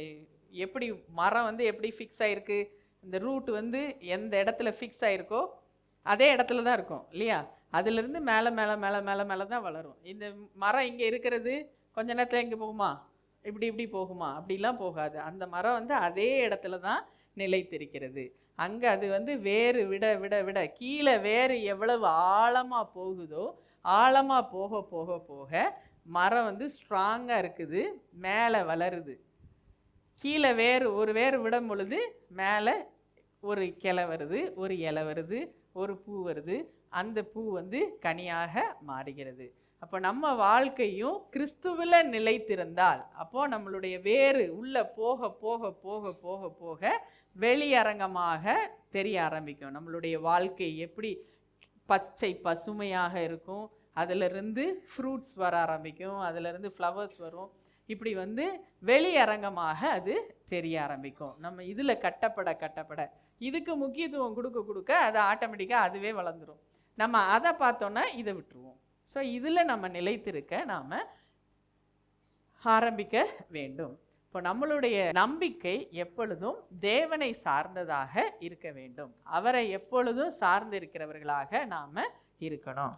எப்படி மரம் எப்படி ஃபிக்ஸ் ஆயிருக்கு, இந்த ரூட் எந்த இடத்துல ஃபிக்ஸ் ஆயிருக்கோ அதே இடத்துல தான் இருக்கும் இல்லையா? அதுலேருந்து மேலே மேலே மேலே மேலே மேலே தான் வளரும். இந்த மரம் இங்கே இருக்கிறது கொஞ்ச நேரத்தில் எங்கே போகுமா, இப்படி போகுமா? அப்படிலாம் போகாது. அந்த மரம் அதே இடத்துல தான் நிலைத்திருக்கிறது. அங்கே அது வேறு விட விட விட கீழே வேறு எவ்வளவு ஆழமாக போகுதோ, ஆழமாக போக போக போக மரம் ஸ்ட்ராங்காக இருக்குது, மேலே வளருது. கீழே ஒரு வேறு விடும் பொழுது மேலே ஒரு கிளை வருது, ஒரு இலை வருது, ஒரு பூ வருது. அந்த பூ கனியாக மாறுகிறது. அப்போ நம்ம வாழ்க்கையும் கிறிஸ்துவில் நிலைத்திருந்தால் அப்போ நம்மளுடைய வேறு உள்ள போக போக போக போக போக வெளியரங்கமாக தெரிய ஆரம்பிக்கும். நம்மளுடைய வாழ்க்கை எப்படி பச்சை பசுமையாக இருக்கும், அதிலிருந்து ஃப்ரூட்ஸ் வர ஆரம்பிக்கும், அதிலிருந்து ஃப்ளவர்ஸ் வரும். இப்படி வெளியரங்கமாக அது தெரிய ஆரம்பிக்கும். நம்ம இதில் கட்டப்பட இதுக்கு முக்கியத்துவம் கொடுக்க அது ஆட்டோமேட்டிக்காக அதுவே வளர்ந்துடும். நம்ம அதை பார்த்தோன்னா இதை விட்டுருவோம். ஸோ இதில் நம்ம நிலைத்திருக்க நாம் ஆரம்பிக்க வேண்டும். இப்போ நம்மளுடைய நம்பிக்கை எப்பொழுதும் தேவனை சார்ந்ததாக இருக்க வேண்டும். அவரை எப்பொழுதும் சார்ந்து இருக்கிறவர்களாக நாம் இருக்கணும்.